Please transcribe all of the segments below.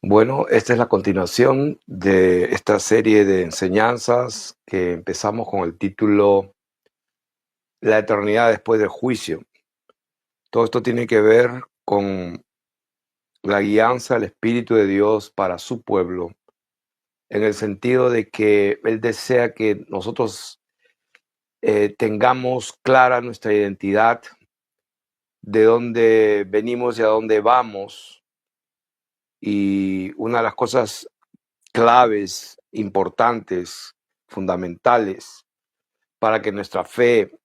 Bueno, esta es la continuación de esta serie de enseñanzas que empezamos con el título La eternidad después del juicio. Todo esto tiene que ver con la guianza del Espíritu de Dios para su pueblo, en el sentido de que Él desea que nosotros tengamos clara nuestra identidad, de dónde venimos y a dónde vamos. Y una de las cosas claves, importantes, fundamentales, para que nuestra fe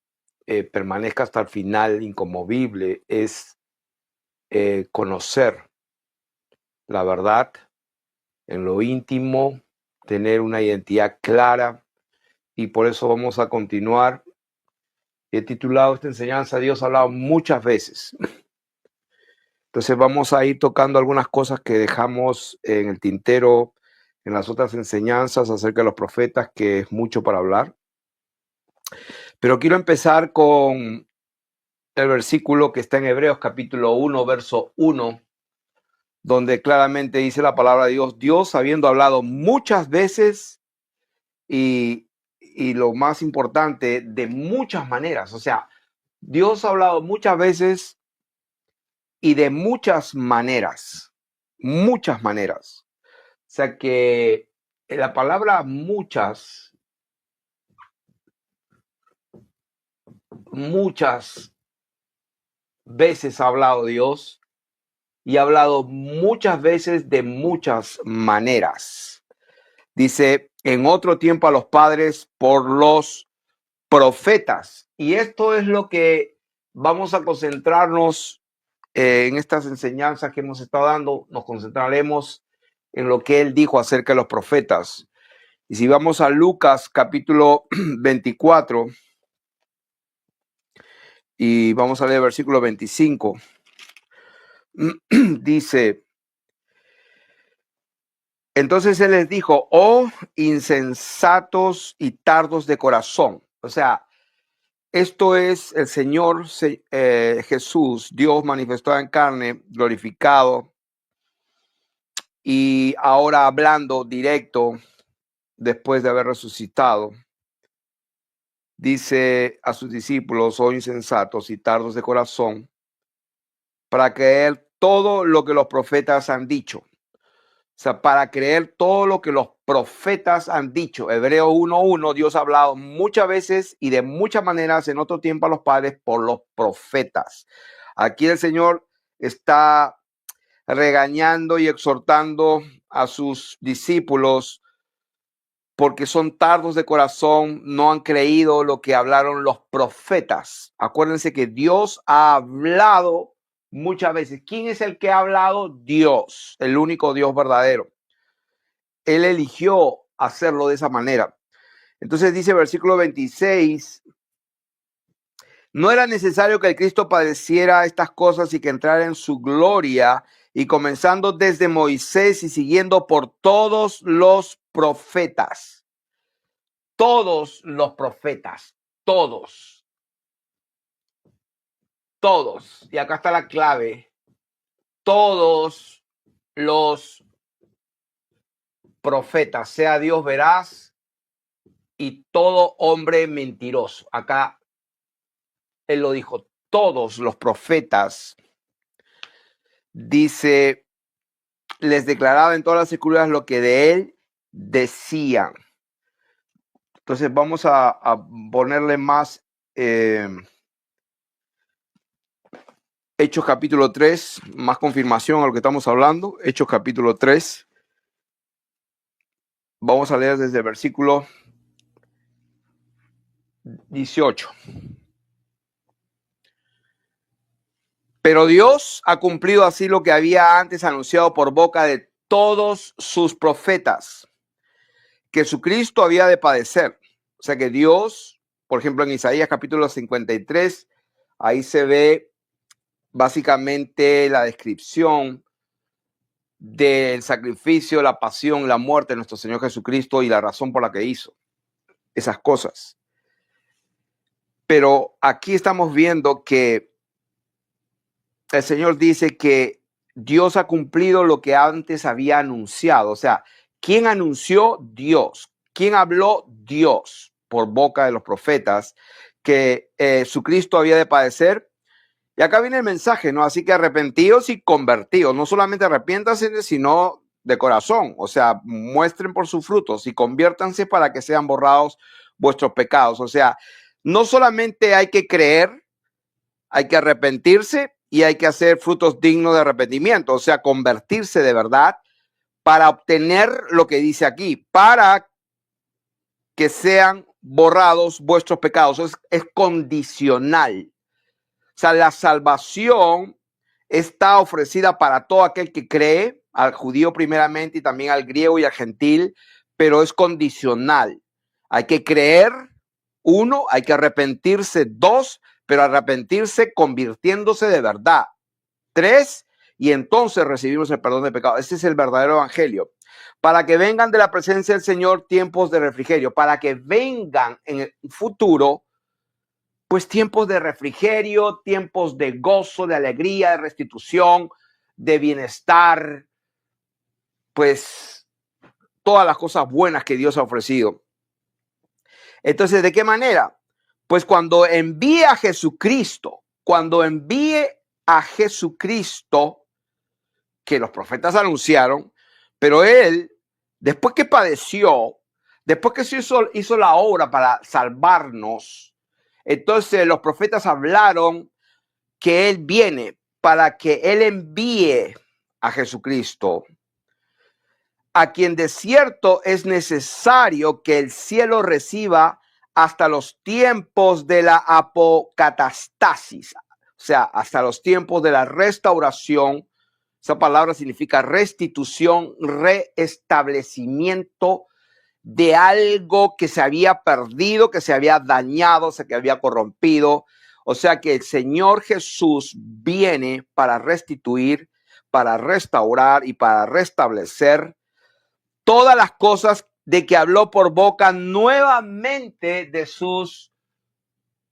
permanezca hasta el final inconmovible, es conocer la verdad en lo íntimo, tener una identidad clara, y por eso vamos a continuar. He titulado esta enseñanza Dios ha hablado muchas veces. Entonces vamos a ir tocando algunas cosas que dejamos en el tintero en las otras enseñanzas acerca de los profetas, que es mucho para hablar. Pero quiero empezar con el versículo que está en Hebreos capítulo 1, verso 1, donde claramente dice la palabra de Dios, Dios habiendo hablado muchas veces y lo más importante, de muchas maneras. O sea, Dios ha hablado muchas veces y de muchas maneras, muchas maneras. O sea que la palabra muchas veces ha hablado Dios, y ha hablado muchas veces de muchas maneras. Dice, en otro tiempo a los padres por los profetas. Y esto es lo que vamos a concentrarnos en estas enseñanzas que hemos estado dando. Nos concentraremos en lo que él dijo acerca de los profetas. Y si vamos a Lucas capítulo 24 y vamos a leer el versículo 25, dice, entonces él les dijo, oh insensatos y tardos de corazón. O sea, esto es el Señor Jesús, Dios manifestado en carne, glorificado, y ahora hablando directo después de haber resucitado. Dice a sus discípulos, oh insensatos y tardos de corazón, para creer todo lo que los profetas han dicho. O sea, para creer todo lo que los profetas han dicho. Hebreo 1:1, Dios ha hablado muchas veces y de muchas maneras en otro tiempo a los padres por los profetas. Aquí el Señor está regañando y exhortando a sus discípulos porque son tardos de corazón, no han creído lo que hablaron los profetas. Acuérdense que Dios ha hablado muchas veces. ¿Quién es el que ha hablado? Dios, el único Dios verdadero. Él eligió hacerlo de esa manera. Entonces dice versículo 26, no era necesario que el Cristo padeciera estas cosas y que entrara en su gloria, y comenzando desde Moisés y siguiendo por todos los profetas. Todos los profetas, todos. Y acá está la clave, todos los profetas, sea Dios veraz y todo hombre mentiroso. Acá él lo dijo, todos los profetas, dice, les declaraba en todas las escrituras lo que de él decían. Entonces vamos a ponerle más Hechos capítulo 3, más confirmación a lo que estamos hablando. Hechos capítulo 3. Vamos a leer desde el versículo 18. Pero Dios ha cumplido así lo que había antes anunciado por boca de todos sus profetas, que su Cristo había de padecer. O sea que Dios, por ejemplo, en Isaías capítulo 53, ahí se ve básicamente la descripción del sacrificio, la pasión, la muerte de nuestro Señor Jesucristo y la razón por la que hizo esas cosas. Pero aquí estamos viendo que el Señor dice que Dios ha cumplido lo que antes había anunciado. O sea, ¿quién anunció? Dios. ¿Quién habló? Dios, por boca de los profetas, que su Cristo había de padecer. Y acá viene el mensaje, ¿no? Así que arrepentidos y convertidos. No solamente arrepiéntanse, sino de corazón. O sea, muestren por sus frutos y conviértanse para que sean borrados vuestros pecados. O sea, no solamente hay que creer, hay que arrepentirse y hay que hacer frutos dignos de arrepentimiento. O sea, convertirse de verdad para obtener lo que dice aquí, para que sean borrados vuestros pecados. Es condicional. O sea, la salvación está ofrecida para todo aquel que cree, al judío primeramente y también al griego y al gentil, pero es condicional. Hay que creer, uno, hay que arrepentirse, dos, pero arrepentirse convirtiéndose de verdad. Tres, y entonces recibimos el perdón de pecado. Ese es el verdadero evangelio. Para que vengan de la presencia del Señor tiempos de refrigerio, para que vengan en el futuro pues tiempos de refrigerio, tiempos de gozo, de alegría, de restitución, de bienestar, pues todas las cosas buenas que Dios ha ofrecido. Entonces, ¿de qué manera? Pues cuando envíe a Jesucristo, que los profetas anunciaron, pero él, después que padeció, después que se hizo la obra para salvarnos, entonces los profetas hablaron que él viene para que él envíe a Jesucristo, a quien de cierto es necesario que el cielo reciba hasta los tiempos de la apocatastasis, o sea, hasta los tiempos de la restauración. Esa palabra significa restitución, reestablecimiento de algo que se había perdido, que se había dañado, que había corrompido. O sea que el Señor Jesús viene para restituir, para restaurar y para restablecer todas las cosas de que habló por boca nuevamente de sus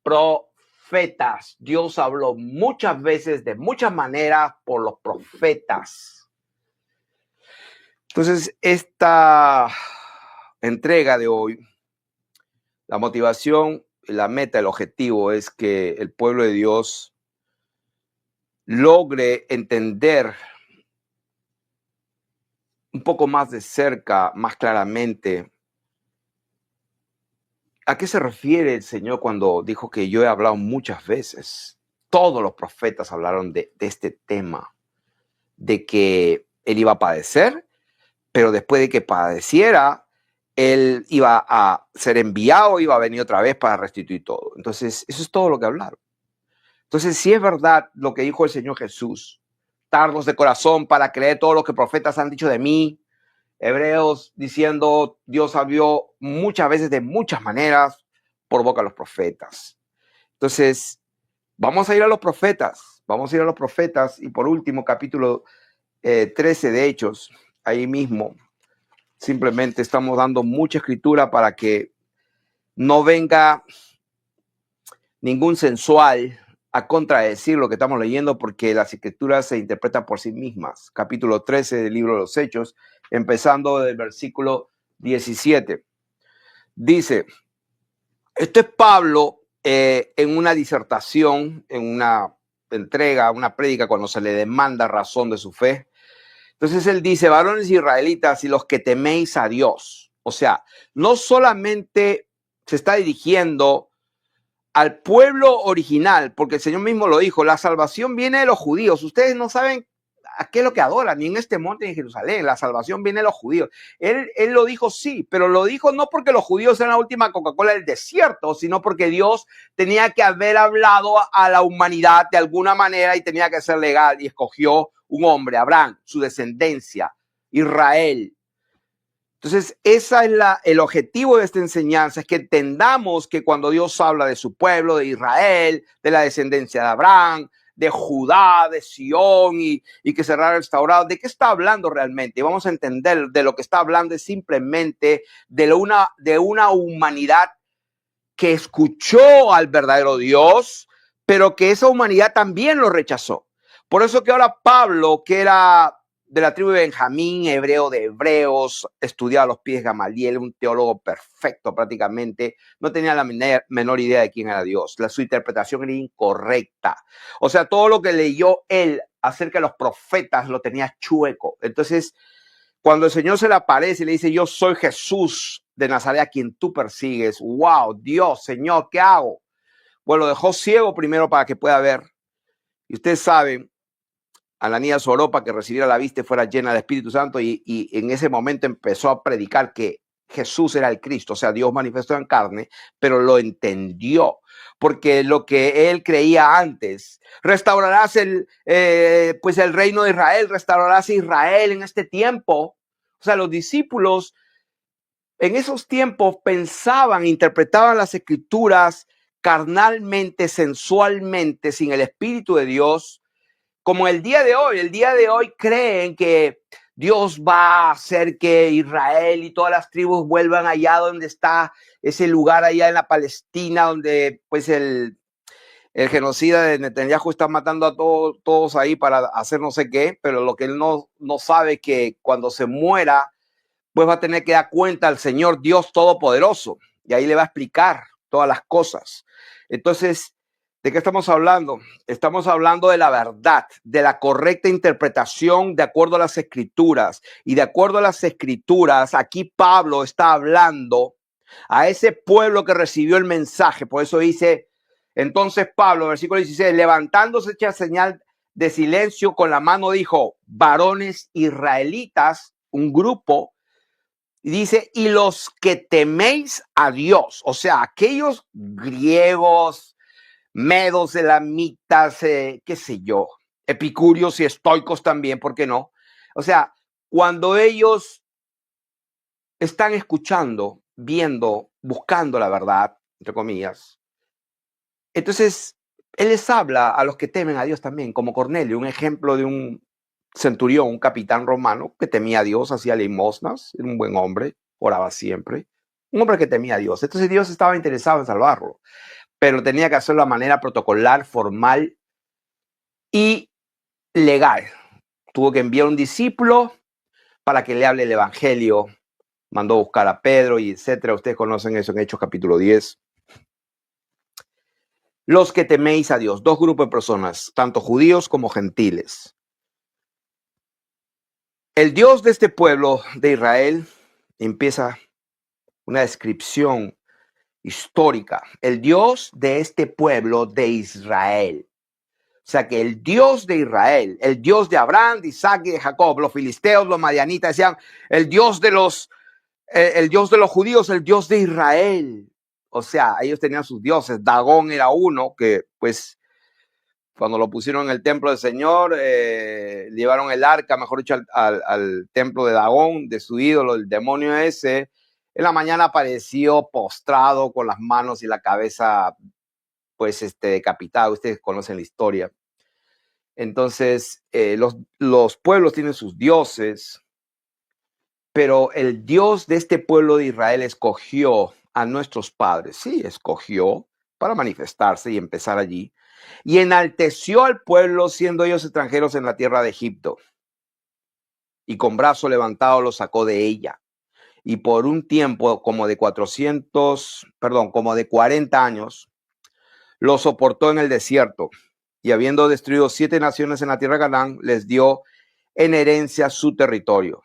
profetas. Dios habló muchas veces, de muchas maneras, por los profetas. Entonces, esta entrega de hoy, la motivación, la meta, el objetivo es que el pueblo de Dios logre entender un poco más de cerca, más claramente, a qué se refiere el Señor cuando dijo que yo he hablado muchas veces. Todos los profetas hablaron de este tema, de que él iba a padecer, pero después de que padeciera, él iba a ser enviado, iba a venir otra vez para restituir todo. Entonces, eso es todo lo que hablaron. Entonces, si es verdad lo que dijo el Señor Jesús, tardos de corazón para creer todo lo que profetas han dicho de mí. Hebreos diciendo, Dios habló muchas veces de muchas maneras por boca de los profetas. Entonces, vamos a ir a los profetas. Y por último, capítulo 13 de Hechos, ahí mismo. Simplemente estamos dando mucha escritura para que no venga ningún sensual a contradecir lo que estamos leyendo, porque las escrituras se interpretan por sí mismas. Capítulo 13 del libro de los Hechos, empezando del versículo 17. Dice, esto es Pablo en una disertación, en una entrega, una prédica, cuando se le demanda razón de su fe. Entonces él dice, varones israelitas y los que teméis a Dios. O sea, no solamente se está dirigiendo al pueblo original, porque el Señor mismo lo dijo, la salvación viene de los judíos. Ustedes no saben a qué es lo que adoran, ni en este monte ni en Jerusalén. La salvación viene de los judíos. Él lo dijo, sí, pero lo dijo no porque los judíos eran la última Coca-Cola del desierto, sino porque Dios tenía que haber hablado a la humanidad de alguna manera y tenía que ser legal, y escogió un hombre, Abraham, su descendencia, Israel. Entonces, ese es el objetivo de esta enseñanza, es que entendamos que cuando Dios habla de su pueblo, de Israel, de la descendencia de Abraham, de Judá, de Sión y que será restaurado, ¿de qué está hablando realmente? Y vamos a entender de lo que está hablando es simplemente de una humanidad que escuchó al verdadero Dios, pero que esa humanidad también lo rechazó. Por eso que ahora Pablo, que era de la tribu de Benjamín, hebreo de hebreos, estudiaba a los pies de Gamaliel, un teólogo perfecto prácticamente, no tenía la menor idea de quién era Dios. Su interpretación era incorrecta. O sea, todo lo que leyó él acerca de los profetas lo tenía chueco. Entonces, cuando el Señor se le aparece y le dice, yo soy Jesús de Nazaret a quien tú persigues, wow, Dios, Señor, ¿qué hago? Bueno, lo dejó ciego primero para que pueda ver. Y ustedes saben, Ananías oró para que recibiera la vista y fuera llena del Espíritu Santo, y en ese momento empezó a predicar que Jesús era el Cristo, o sea, Dios manifestó en carne, pero lo entendió, porque lo que él creía antes, restaurarás pues el reino de Israel, restaurarás a Israel en este tiempo. O sea, los discípulos en esos tiempos pensaban, interpretaban las escrituras carnalmente, sensualmente, sin el Espíritu de Dios, como el día de hoy creen que Dios va a hacer que Israel y todas las tribus vuelvan allá donde está ese lugar allá en la Palestina, donde pues el genocida de Netanyahu está matando a todos ahí para hacer no sé qué, pero lo que él no sabe es que cuando se muera, pues va a tener que dar cuenta al Señor Dios Todopoderoso, y ahí le va a explicar todas las cosas. Entonces, ¿de qué estamos hablando? Estamos hablando de la verdad, de la correcta interpretación de acuerdo a las Escrituras. Y de acuerdo a las Escrituras, aquí Pablo está hablando a ese pueblo que recibió el mensaje. Por eso dice, entonces Pablo, versículo 16, levantándose hecha señal de silencio con la mano, dijo, varones israelitas, un grupo, y dice, y los que teméis a Dios, o sea, aquellos griegos, medos, elamitas, qué sé yo, epicúreos y estoicos también, ¿por qué no? O sea, cuando ellos están escuchando, viendo, buscando la verdad, entre comillas, entonces él les habla a los que temen a Dios también, como Cornelio, un ejemplo de un centurión, un capitán romano que temía a Dios, hacía limosnas, era un buen hombre, oraba siempre, un hombre que temía a Dios. Entonces Dios estaba interesado en salvarlo, pero tenía que hacerlo de manera protocolar, formal y legal. Tuvo que enviar un discípulo para que le hable el evangelio, mandó a buscar a Pedro y etcétera. Ustedes conocen eso en Hechos capítulo 10. Los que teméis a Dios, dos grupos de personas, tanto judíos como gentiles. El Dios de este pueblo de Israel, empieza una descripción histórica. El Dios de este pueblo de Israel. O sea que el Dios de Israel, el Dios de Abraham, de Isaac y de Jacob, los filisteos, los madianitas decían, el Dios de los judíos, el Dios de Israel. O sea, ellos tenían sus dioses. Dagón era uno que, pues, cuando lo pusieron en el templo del Señor, llevaron el arca, mejor dicho, al templo de Dagón, de su ídolo, el demonio ese. En la mañana apareció postrado con las manos y la cabeza, pues, decapitada. Ustedes conocen la historia. Entonces, los pueblos tienen sus dioses, pero el Dios de este pueblo de Israel escogió a nuestros padres. Sí, escogió para manifestarse y empezar allí. Y enalteció al pueblo siendo ellos extranjeros en la tierra de Egipto. Y con brazo levantado los sacó de ella. Y por un tiempo como de 40 años, lo soportó en el desierto. Y habiendo destruido 7 naciones en la tierra de Canaán, les dio en herencia su territorio.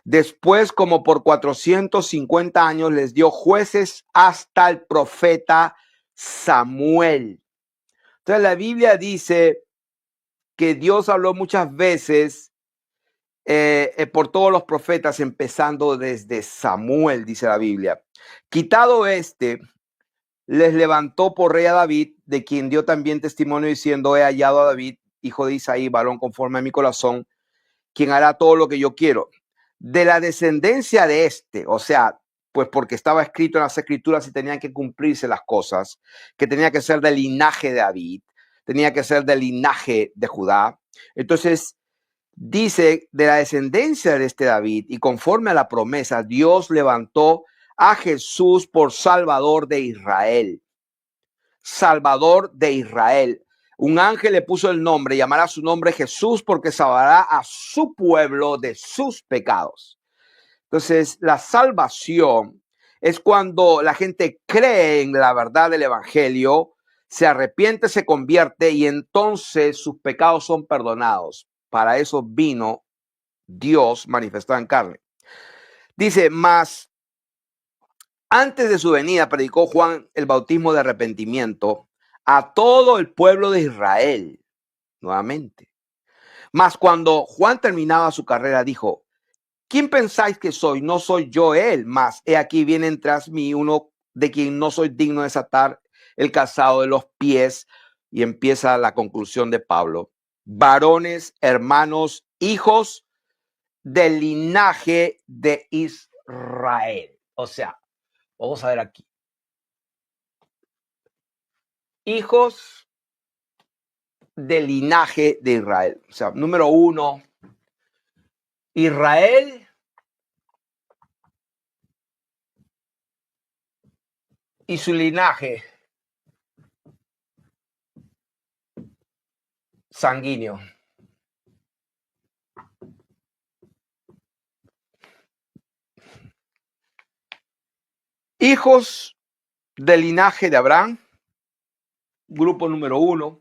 Después, como por 450 años, les dio jueces hasta el profeta Samuel. Entonces la Biblia dice que Dios habló muchas veces por todos los profetas, empezando desde Samuel, dice la Biblia. Quitado les levantó por rey a David, de quien dio también testimonio diciendo, he hallado a David, hijo de Isaí, varón conforme a mi corazón, quien hará todo lo que yo quiero. De la descendencia de o sea, pues porque estaba escrito en las escrituras y tenían que cumplirse las cosas, que tenía que ser del linaje de David, tenía que ser del linaje de Judá. Entonces, dice, de la descendencia de David, y conforme a la promesa, Dios levantó a Jesús por Salvador de Israel. Salvador de Israel. Un ángel le puso el nombre, llamará su nombre Jesús, porque salvará a su pueblo de sus pecados. Entonces, la salvación es cuando la gente cree en la verdad del evangelio, se arrepiente, se convierte y entonces sus pecados son perdonados. Para eso vino Dios manifestado en carne. Dice, mas antes de su venida predicó Juan el bautismo de arrepentimiento a todo el pueblo de Israel. Nuevamente. Mas cuando Juan terminaba su carrera, dijo, ¿quién pensáis que soy? No soy yo él, mas he aquí viene tras mí uno de quien no soy digno de desatar el calzado de los pies. Y empieza la conclusión de Pablo. Varones, hermanos, hijos del linaje de Israel. O sea, vamos a ver aquí. Hijos del linaje de Israel. O sea, número uno, Israel y su linaje sanguíneo. Hijos del linaje de Abraham, grupo número uno.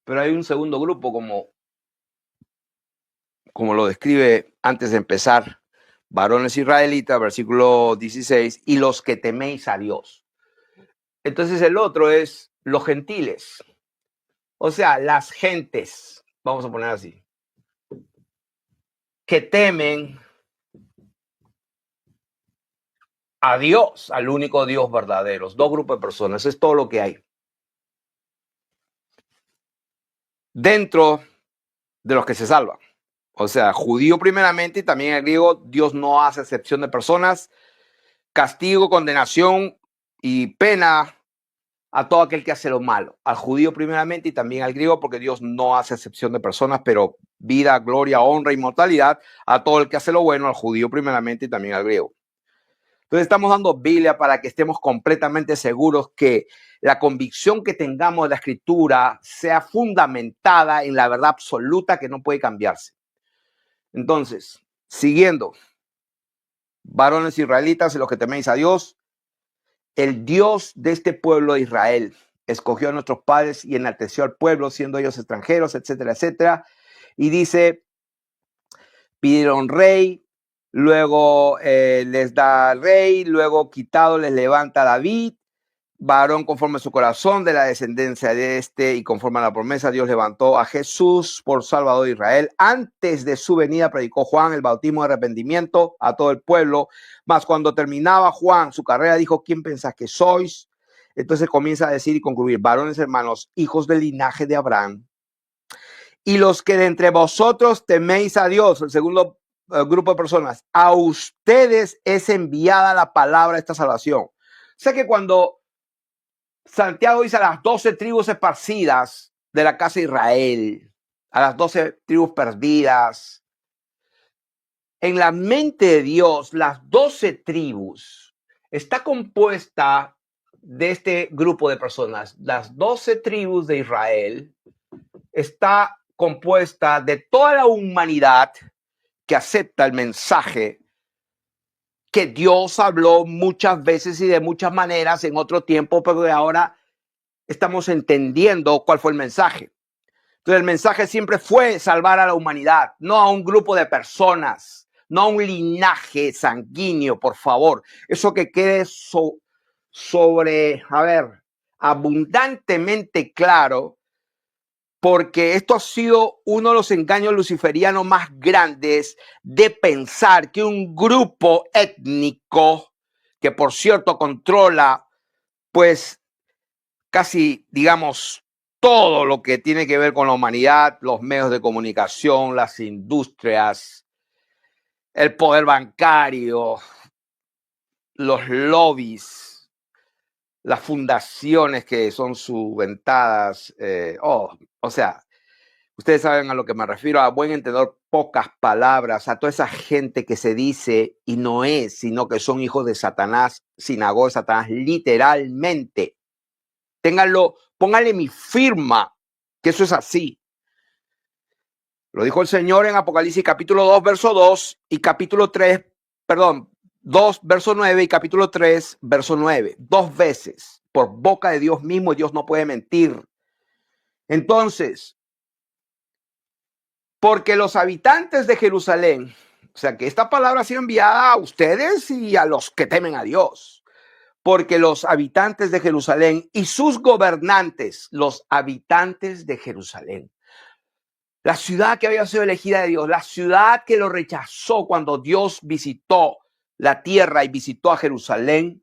Pero hay un segundo grupo, como lo describe antes de empezar, varones israelitas, versículo 16, y los que teméis a Dios. Entonces el otro es los gentiles, o sea, las gentes, vamos a poner así, que temen a Dios, al único Dios verdadero. Dos grupos de personas, eso es todo lo que hay. Dentro de los que se salvan. O sea, judío primeramente y también el griego, Dios no hace excepción de personas. Castigo, condenación y pena a todo aquel que hace lo malo. Al judío primeramente y también al griego, porque Dios no hace excepción de personas, pero vida, gloria, honra, inmortalidad a todo el que hace lo bueno, al judío primeramente y también al griego. Entonces estamos dando Biblia para que estemos completamente seguros que la convicción que tengamos de la Escritura sea fundamentada en la verdad absoluta que no puede cambiarse. Entonces, siguiendo, varones israelitas, los que teméis a Dios, el Dios de este pueblo de Israel escogió a nuestros padres y enalteció al pueblo, siendo ellos extranjeros, etcétera, etcétera. Y dice, pidieron rey, luego les da rey, luego quitado les levanta a David, varón conforme a su corazón, de la descendencia de este, y conforme a la promesa, Dios levantó a Jesús por Salvador de Israel. Antes de su venida predicó Juan el bautismo de arrepentimiento a todo el pueblo, mas cuando terminaba Juan su carrera, dijo, ¿quién pensás que sois? Entonces comienza a decir y concluir, varones hermanos, hijos del linaje de Abraham, y los que de entre vosotros teméis a Dios, el segundo grupo de personas, a ustedes es enviada la palabra de esta salvación. O sea que cuando Santiago dice a las 12 tribus esparcidas de la casa de Israel, a las 12 tribus perdidas, en la mente de Dios, las 12 tribus está compuesta de este grupo de personas. Las 12 tribus de Israel está compuesta de toda la humanidad que acepta el mensaje que Dios habló muchas veces y de muchas maneras en otro tiempo, pero de ahora estamos entendiendo cuál fue el mensaje. Entonces el mensaje siempre fue salvar a la humanidad, no a un grupo de personas, no a un linaje sanguíneo, por favor. Eso que quede abundantemente claro, porque esto ha sido uno de los engaños luciferianos más grandes de pensar que un grupo étnico, que por cierto controla, pues casi, digamos, todo lo que tiene que ver con la humanidad, los medios de comunicación, las industrias, el poder bancario, los lobbies, las fundaciones que son subventadas, o sea, ustedes saben a lo que me refiero, a buen entender, pocas palabras, a toda esa gente que se dice y no es, sino que son hijos de Satanás, sinagoga de Satanás, literalmente. Ténganlo, pónganle mi firma, que eso es así. Lo dijo el Señor en Apocalipsis capítulo 2, verso 2 y capítulo 3, perdón, 2, verso 9 y capítulo 3, verso 9. 2 veces por boca de Dios mismo. Dios no puede mentir. Entonces, porque los habitantes de Jerusalén, o sea que esta palabra ha sido enviada a ustedes y a los que temen a Dios, porque los habitantes de Jerusalén y sus gobernantes, los habitantes de Jerusalén, la ciudad que había sido elegida de Dios, la ciudad que lo rechazó cuando Dios visitó la tierra y visitó a Jerusalén,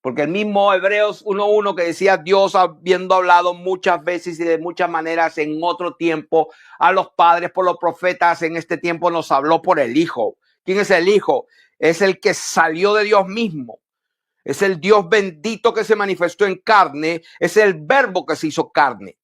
porque el mismo Hebreos 1:1 que decía Dios habiendo hablado muchas veces y de muchas maneras en otro tiempo a los padres por los profetas, en este tiempo nos habló por el Hijo. ¿Quién es el Hijo? Es el que salió de Dios mismo. Es el Dios bendito que se manifestó en carne. Es el Verbo que se hizo carne.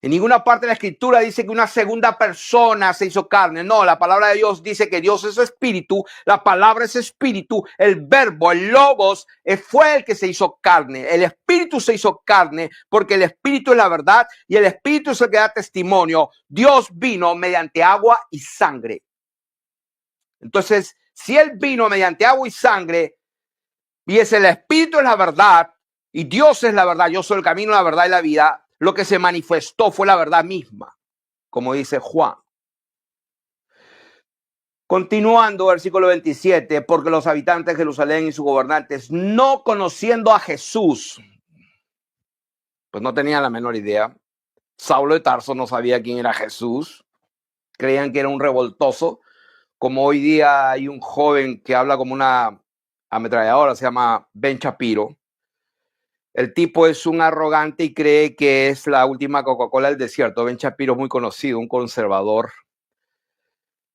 En ninguna parte de la escritura dice que una segunda persona se hizo carne. No, la palabra de Dios dice que Dios es espíritu, la palabra es espíritu, el verbo, el logos, fue el que se hizo carne. El espíritu se hizo carne porque el espíritu es la verdad y el espíritu es el que da testimonio. Dios vino mediante agua y sangre. Entonces, si Él vino mediante agua y sangre y es el espíritu es la verdad y Dios es la verdad, yo soy el camino, la verdad y la vida, lo que se manifestó fue la verdad misma, como dice Juan. Continuando, versículo 27, porque los habitantes de Jerusalén y sus gobernantes, no conociendo a Jesús, pues no tenían la menor idea. Saulo de Tarso no sabía quién era Jesús. Creían que era un revoltoso. Como hoy día hay un joven que habla como una ametralladora, se llama Ben Shapiro. El tipo es un arrogante y cree que es la última Coca-Cola del desierto. Ben Shapiro es muy conocido, un conservador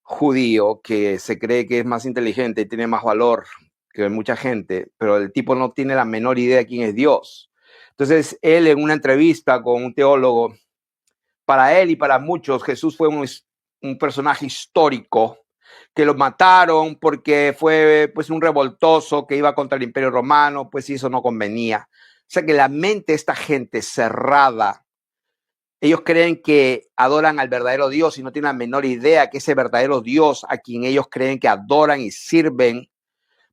judío que se cree que es más inteligente y tiene más valor que mucha gente, pero el tipo no tiene la menor idea de quién es Dios. Entonces, él en una entrevista con un teólogo, para él y para muchos, Jesús fue un personaje histórico que lo mataron porque fue pues un revoltoso que iba contra el Imperio Romano, pues eso no convenía. O sea que la mente de esta gente cerrada, ellos creen que adoran al verdadero Dios y no tienen la menor idea que ese verdadero Dios a quien ellos creen que adoran y sirven,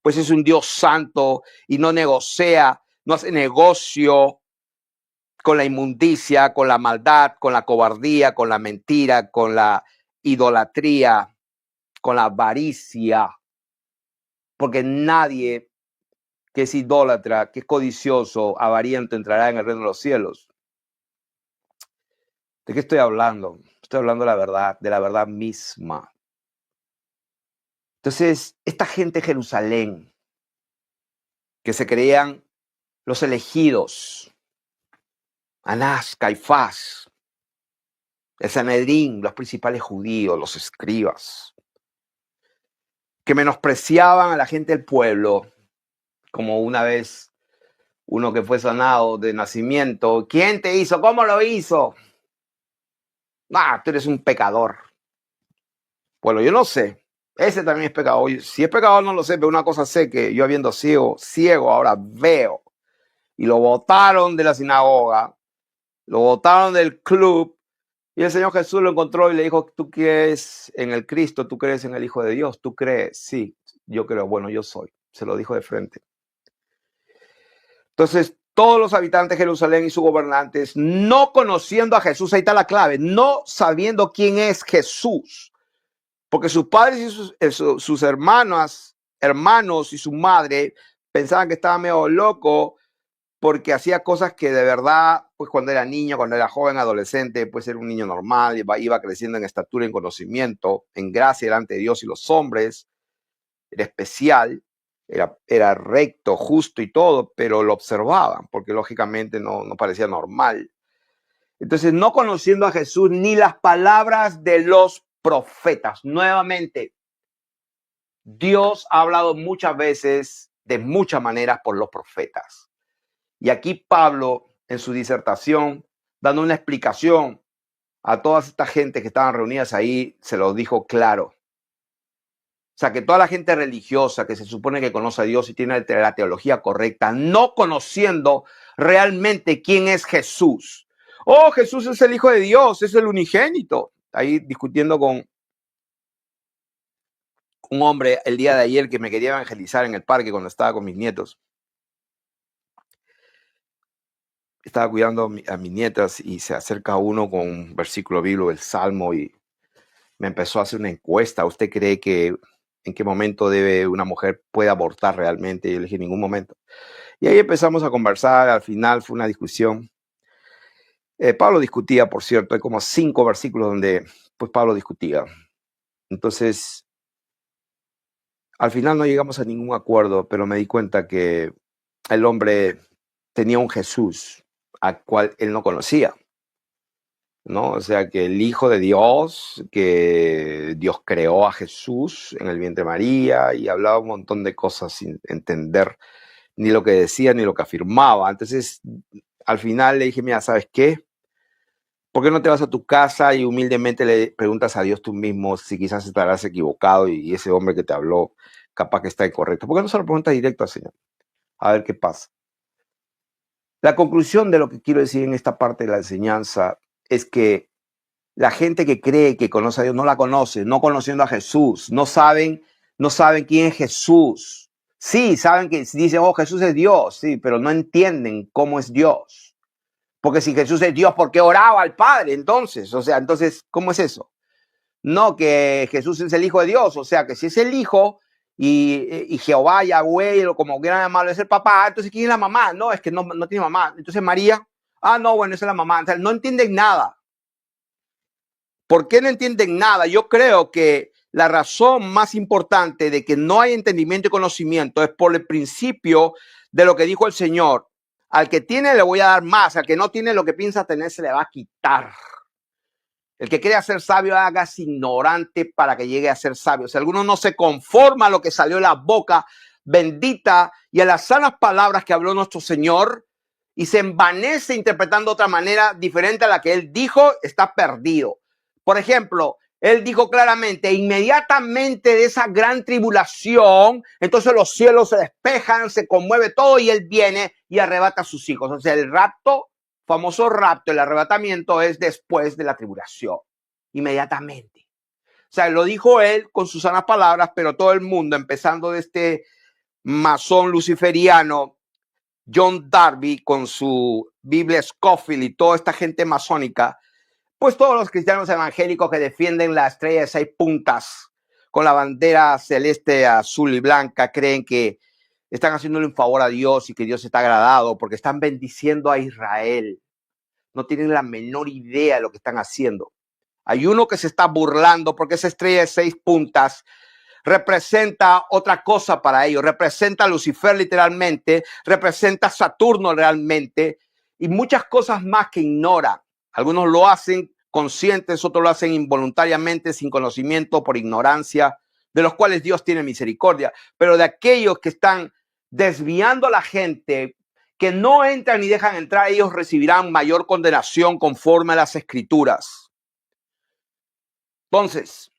pues es un Dios santo y no negocia, no hace negocio con la inmundicia, con la maldad, con la cobardía, con la mentira, con la idolatría, con la avaricia, porque nadie que es idólatra, que es codicioso, avariento, entrará en el reino de los cielos. ¿De qué estoy hablando? Estoy hablando de la verdad misma. Entonces, esta gente de Jerusalén, que se creían los elegidos, Anás, Caifás, el Sanedrín, los principales judíos, los escribas, que menospreciaban a la gente del pueblo, como una vez uno que fue sanado de nacimiento. ¿Quién te hizo? ¿Cómo lo hizo? Ah, tú eres un pecador. Bueno, yo no sé. Ese también es pecador. Si es pecador no lo sé, pero una cosa sé, que yo habiendo sido ciego, ahora veo. Y lo botaron de la sinagoga, lo botaron del club, y el Señor Jesús lo encontró y le dijo, ¿tú crees en el Cristo? ¿Tú crees en el Hijo de Dios? ¿Tú crees? Sí, yo creo. Bueno, yo soy. Se lo dijo de frente. Entonces, todos los habitantes de Jerusalén y sus gobernantes, no conociendo a Jesús, ahí está la clave, no sabiendo quién es Jesús, porque sus padres y sus hermanos y su madre pensaban que estaba medio loco porque hacía cosas que de verdad, pues cuando era niño, cuando era joven, adolescente, pues era un niño normal, iba creciendo en estatura, en conocimiento, en gracia delante de Dios y los hombres, era especial, era recto, justo y todo, pero lo observaban porque lógicamente no parecía normal. Entonces, no conociendo a Jesús ni las palabras de los profetas. Nuevamente, Dios ha hablado muchas veces, de muchas maneras, por los profetas. Y aquí Pablo, en su disertación, dando una explicación a todas estas gentes que estaban reunidas ahí, se lo dijo claro. O sea, que toda la gente religiosa que se supone que conoce a Dios y tiene la teología correcta, no conociendo realmente quién es Jesús. Oh, Jesús es el Hijo de Dios, es el unigénito. Ahí discutiendo con un hombre el día de ayer que me quería evangelizar en el parque cuando estaba con mis nietos. Estaba cuidando a mis nietas y se acerca uno con un versículo bíblico, el Salmo, y me empezó a hacer una encuesta. ¿Usted cree que en qué momento debe una mujer puede abortar realmente? Y yo le dije, en ningún momento. Y ahí empezamos a conversar. Al final fue una discusión. Pablo discutía, por cierto, hay como 5 versículos donde pues Pablo discutía. Entonces, al final no llegamos a ningún acuerdo, pero me di cuenta que el hombre tenía un Jesús al cual él no conocía, ¿no? O sea, que el Hijo de Dios, que Dios creó a Jesús en el vientre de María y hablaba un montón de cosas sin entender ni lo que decía ni lo que afirmaba. Entonces, al final le dije, mira, ¿sabes qué? ¿Por qué no te vas a tu casa y humildemente le preguntas a Dios tú mismo si quizás estarás equivocado y ese hombre que te habló capaz que está incorrecto? ¿Por qué no se lo preguntas directo al Señor? A ver qué pasa. La conclusión de lo que quiero decir en esta parte de la enseñanza es que la gente que cree que conoce a Dios no la conoce, no conociendo a Jesús, no saben quién es Jesús. Sí, saben que dicen, oh, Jesús es Dios, sí, pero no entienden cómo es Dios. Porque si Jesús es Dios, ¿por qué oraba al Padre entonces? O sea, entonces, ¿cómo es eso? No, que Jesús es el Hijo de Dios, o sea, que si es el Hijo y Jehová, Yahweh, o como quieran llamarlo, es el papá, entonces ¿quién es la mamá? No, es que no tiene mamá. Entonces María, no, bueno, esa es la mamá. O sea, no entienden nada. ¿Por qué no entienden nada? Yo creo que la razón más importante de que no hay entendimiento y conocimiento es por el principio de lo que dijo el Señor. Al que tiene le voy a dar más, al que no tiene lo que piensa tener se le va a quitar. El que quiere ser sabio, hágase ignorante para que llegue a ser sabio. Si alguno no se conforma a lo que salió de la boca bendita y a las sanas palabras que habló nuestro Señor y se envanece interpretando de otra manera diferente a la que él dijo, está perdido. Por ejemplo, él dijo claramente, inmediatamente de esa gran tribulación, entonces los cielos se despejan, se conmueve todo y él viene y arrebata a sus hijos. O sea, el rapto, famoso rapto, el arrebatamiento es después de la tribulación, inmediatamente. O sea, lo dijo él con sus sanas palabras, pero todo el mundo, empezando de este masón luciferiano, John Darby, con su Biblia Scofield y toda esta gente masónica, pues todos los cristianos evangélicos que defienden la estrella de 6 puntas con la bandera celeste, azul y blanca, creen que están haciéndole un favor a Dios y que Dios está agradado porque están bendiciendo a Israel. No tienen la menor idea de lo que están haciendo. Hay uno que se está burlando porque esa estrella de 6 puntas representa otra cosa para ellos, representa a Lucifer literalmente, representa a Saturno realmente y muchas cosas más que ignoran. Algunos lo hacen conscientes, otros lo hacen involuntariamente, sin conocimiento, por ignorancia, de los cuales Dios tiene misericordia, pero de aquellos que están desviando a la gente, que no entran ni dejan entrar, ellos recibirán mayor condenación conforme a las Escrituras. Entonces,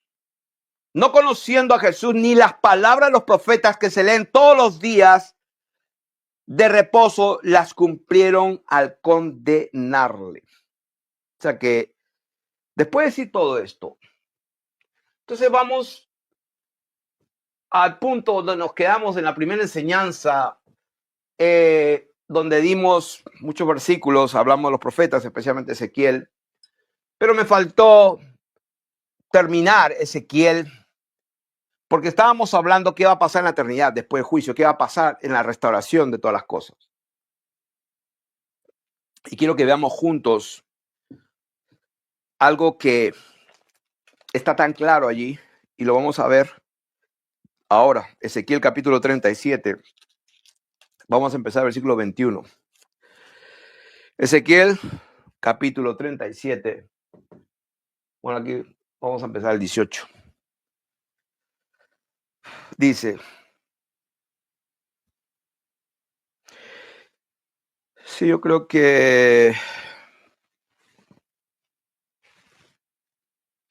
no conociendo a Jesús ni las palabras de los profetas que se leen todos los días de reposo, las cumplieron al condenarle. O sea que después de decir todo esto, entonces vamos al punto donde nos quedamos en la primera enseñanza, donde dimos muchos versículos, hablamos de los profetas, especialmente Ezequiel, pero me faltó terminar Ezequiel, porque estábamos hablando qué va a pasar en la eternidad después del juicio, qué va a pasar en la restauración de todas las cosas. Y quiero que veamos juntos algo que está tan claro allí, y lo vamos a ver ahora. Ezequiel capítulo 37. Vamos a empezar el versículo 21. Ezequiel capítulo 37. Bueno, aquí vamos a empezar el 18. Dice, sí, yo creo que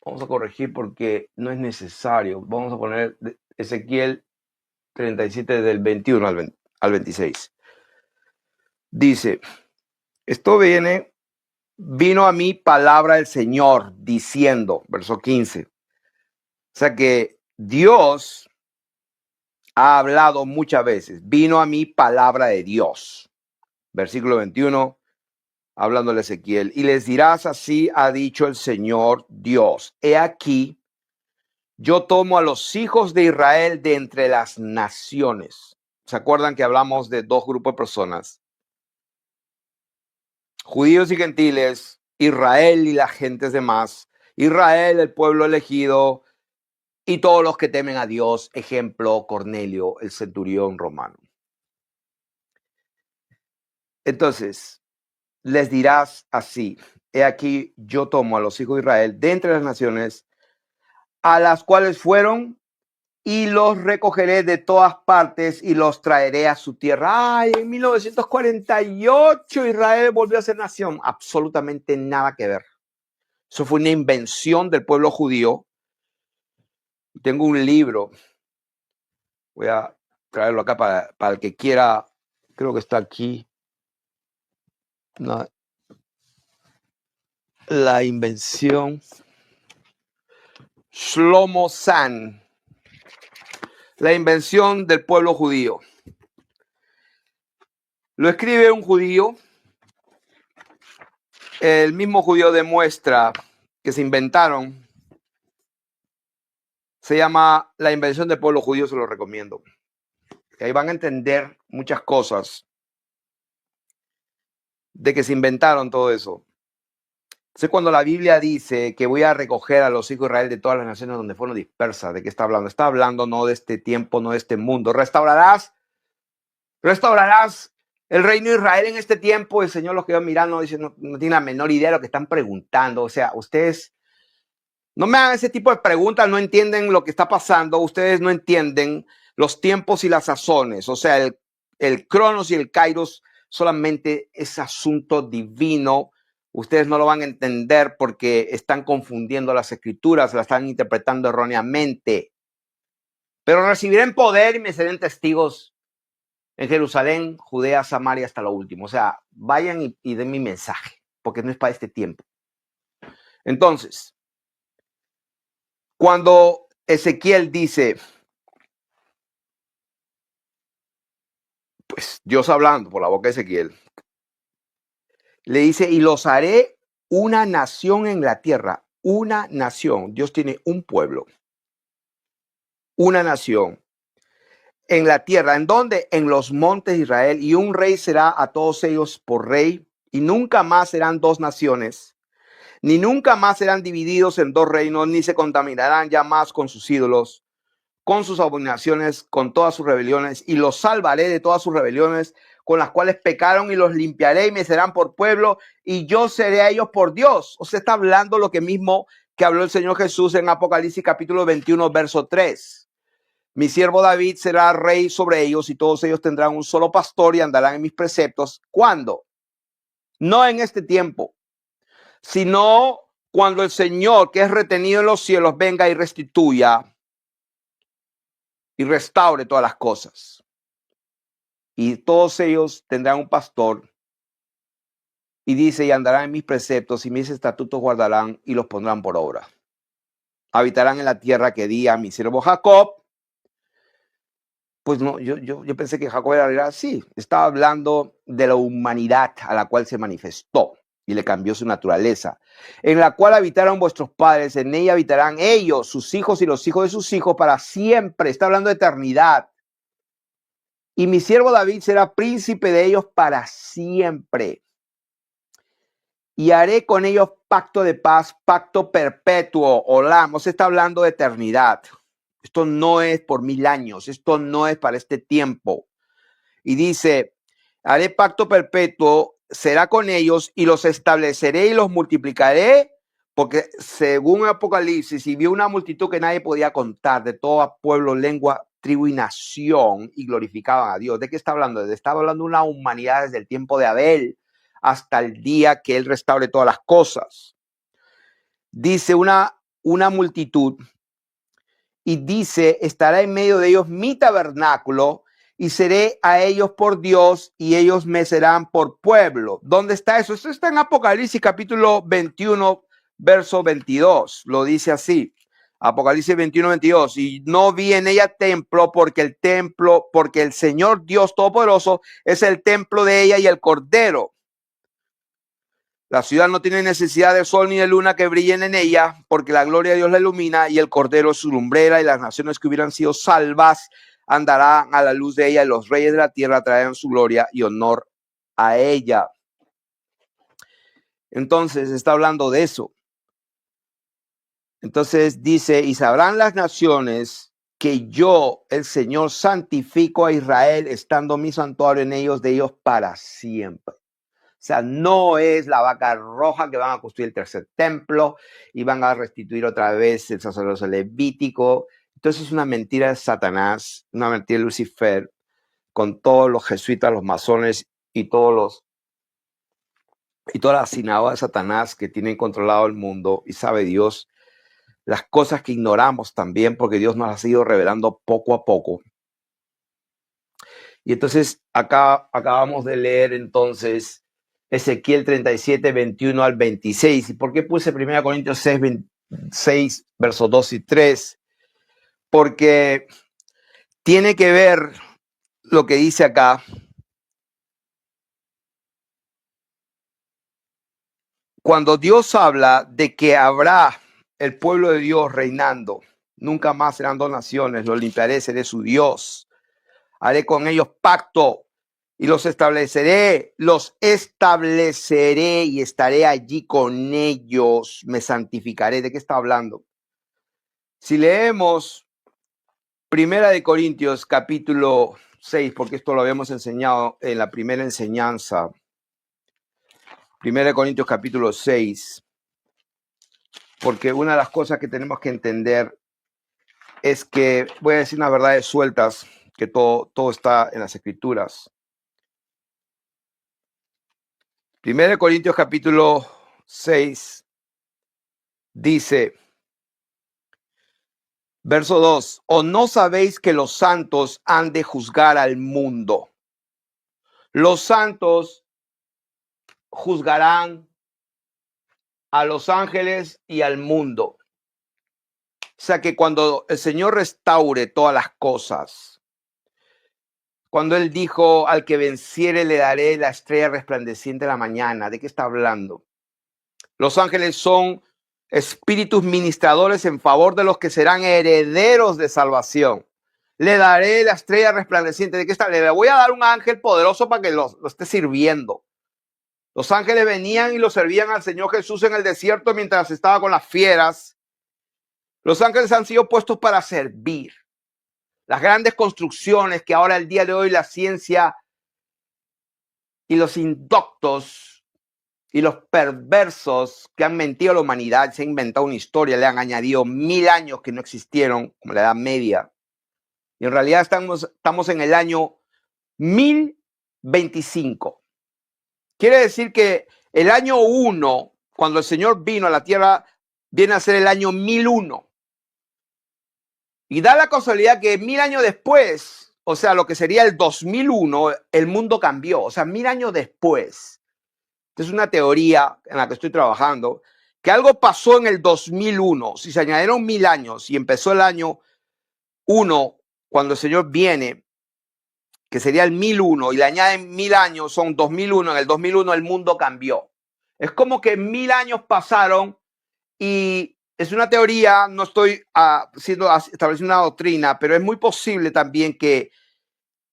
vamos a corregir porque no es necesario. Vamos a poner Ezequiel 37 del 21 al 26. Dice, esto vino a mí palabra del Señor diciendo, verso 15. O sea que Dios ha hablado muchas veces. Vino a mí palabra de Dios. Versículo 21, hablándole a Ezequiel. Y les dirás, así ha dicho el Señor Dios. He aquí, yo tomo a los hijos de Israel de entre las naciones. ¿Se acuerdan que hablamos de dos grupos de personas? Judíos y gentiles, Israel y las gentes demás. Israel, el pueblo elegido, y todos los que temen a Dios. Ejemplo, Cornelio, el centurión romano. Entonces, les dirás así: he aquí, yo tomo a los hijos de Israel de entre las naciones, a las cuales fueron, y los recogeré de todas partes y los traeré a su tierra. Ay, en 1948 Israel volvió a ser nación. Absolutamente nada que ver. Eso fue una invención del pueblo judío. Tengo un libro, voy a traerlo acá para el que quiera, creo que está aquí. No, la invención. Shlomo Zahn. La invención del pueblo judío. Lo escribe un judío. El mismo judío demuestra que se inventaron. Se llama La invención del pueblo judío, se lo recomiendo. Ahí van a entender muchas cosas de que se inventaron todo eso. Entonces, cuando la Biblia dice que voy a recoger a los hijos de Israel de todas las naciones donde fueron dispersas, ¿de qué está hablando? Está hablando no de este tiempo, no de este mundo. Restaurarás el reino de Israel en este tiempo. El Señor los quedó mirando, dice, no tiene la menor idea de lo que están preguntando. O sea, ustedes no me hagan ese tipo de preguntas, no entienden lo que está pasando, ustedes no entienden los tiempos y las sazones. O sea, el Cronos y el Kairos solamente es asunto divino. Ustedes no lo van a entender porque están confundiendo las escrituras, las están interpretando erróneamente. Pero recibirán poder y me serán testigos en Jerusalén, Judea, Samaria, hasta lo último. O sea, vayan y den mi mensaje, porque no es para este tiempo. Entonces, cuando Ezequiel dice, pues Dios hablando por la boca de Ezequiel, le dice, y los haré una nación en la tierra, una nación. Dios tiene un pueblo, una nación en la tierra. ¿En dónde? En los montes de Israel. Y un rey será a todos ellos por rey. Y nunca más serán dos naciones, ni nunca más serán divididos en dos reinos, ni se contaminarán ya más con sus ídolos, con sus abominaciones, con todas sus rebeliones. Y los salvaré de todas sus rebeliones con las cuales pecaron, y los limpiaré y me serán por pueblo, y yo seré a ellos por Dios. O sea, está hablando lo que mismo que habló el Señor Jesús en Apocalipsis capítulo 21, verso 3. Mi siervo David será rey sobre ellos, y todos ellos tendrán un solo pastor y andarán en mis preceptos. ¿Cuándo? No en este tiempo, sino cuando el Señor, que es retenido en los cielos, venga y restituya y restaure todas las cosas. Y todos ellos tendrán un pastor. Y dice, y andarán en mis preceptos, y mis estatutos guardarán, y los pondrán por obra. Habitarán en la tierra que di a mi siervo Jacob. Pues no, yo pensé que Jacob era así. Estaba hablando de la humanidad a la cual se manifestó y le cambió su naturaleza, en la cual habitaron vuestros padres, en ella habitarán ellos, sus hijos y los hijos de sus hijos para siempre. Está hablando de eternidad. Y mi siervo David será príncipe de ellos para siempre. Y haré con ellos pacto de paz, pacto perpetuo, olam. O sea, está hablando de eternidad. Esto no es por 1000 años, esto no es para este tiempo. Y dice, haré pacto perpetuo, será con ellos, y los estableceré y los multiplicaré, porque según Apocalipsis, y vio una multitud que nadie podía contar, de todo pueblo, lengua, tribu y nación, y glorificaban a Dios. ¿De qué está hablando? Está hablando de una humanidad desde el tiempo de Abel hasta el día que él restaure todas las cosas. Dice una multitud, y dice, estará en medio de ellos mi tabernáculo y seré a ellos por Dios y ellos me serán por pueblo. ¿Dónde está eso? Esto está en Apocalipsis capítulo 21, verso 22. Lo dice así. Apocalipsis 21, 22. Y no vi en ella templo porque el Señor Dios Todopoderoso es el templo de ella y el Cordero. La ciudad no tiene necesidad de sol ni de luna que brillen en ella, porque la gloria de Dios la ilumina y el Cordero es su lumbrera, y las naciones que hubieran sido salvas andarán a la luz de ella, y los reyes de la tierra traerán su gloria y honor a ella. Entonces está hablando de eso. Entonces dice, y sabrán las naciones que yo, el Señor, santifico a Israel, estando mi santuario en ellos, de ellos para siempre. O sea, no es la vaca roja que van a construir el tercer templo y van a restituir otra vez el sacerdocio levítico. Entonces es una mentira de Satanás, una mentira de Lucifer, con todos los jesuitas, los masones y todas las sinagogas de Satanás que tienen controlado el mundo, y sabe Dios las cosas que ignoramos también, porque Dios nos ha ido revelando poco a poco. Y entonces acá acabamos de leer entonces Ezequiel 37, 21 al 26. ¿Y por qué puse 1 Corintios 6, 26, versos 2 y 3? Porque tiene que ver lo que dice acá. Cuando Dios habla de que habrá el pueblo de Dios reinando, nunca más serán dos naciones, los limpiaré, seré su Dios. Haré con ellos pacto y los estableceré y estaré allí con ellos, me santificaré. ¿De qué está hablando? Si leemos 1 Corintios capítulo 6, porque esto lo habíamos enseñado en la primera enseñanza, 1 Corintios capítulo 6, porque una de las cosas que tenemos que entender es que, voy a decir unas verdades sueltas, que todo está en las Escrituras. 1 Corintios capítulo 6 dice, verso 2, ¿o no sabéis que los santos han de juzgar al mundo? Los santos juzgarán a los ángeles y al mundo. O sea que cuando el Señor restaure todas las cosas, cuando Él dijo, al que venciere le daré la estrella resplandeciente de la mañana, ¿de qué está hablando? Los ángeles son espíritus ministradores en favor de los que serán herederos de salvación. Le daré la estrella resplandeciente. ¿De qué está? Le voy a dar un ángel poderoso para que lo esté sirviendo. Los ángeles venían y lo servían al Señor Jesús en el desierto mientras estaba con las fieras. Los ángeles han sido puestos para servir. Las grandes construcciones que ahora el día de hoy la ciencia y los indoctos y los perversos que han mentido a la humanidad, se han inventado una historia, le han añadido 1000 años que no existieron, como la Edad Media. Y en realidad estamos en el año 1025. Quiere decir que el año 1, cuando el Señor vino a la tierra, viene a ser el año 1001. Y da la casualidad que 1000 años después, o sea, lo que sería el 2001, el mundo cambió. O sea, 1000 años después. Es una teoría en la que estoy trabajando, que algo pasó en el 2001. Si se añadieron 1000 años y empezó el año 1, cuando el Señor viene, que sería el 1001, y le añaden 1000 años, son 2001. En el 2001 el mundo cambió. Es como que 1000 años pasaron, y es una teoría, no estoy estableciendo una doctrina, pero es muy posible también que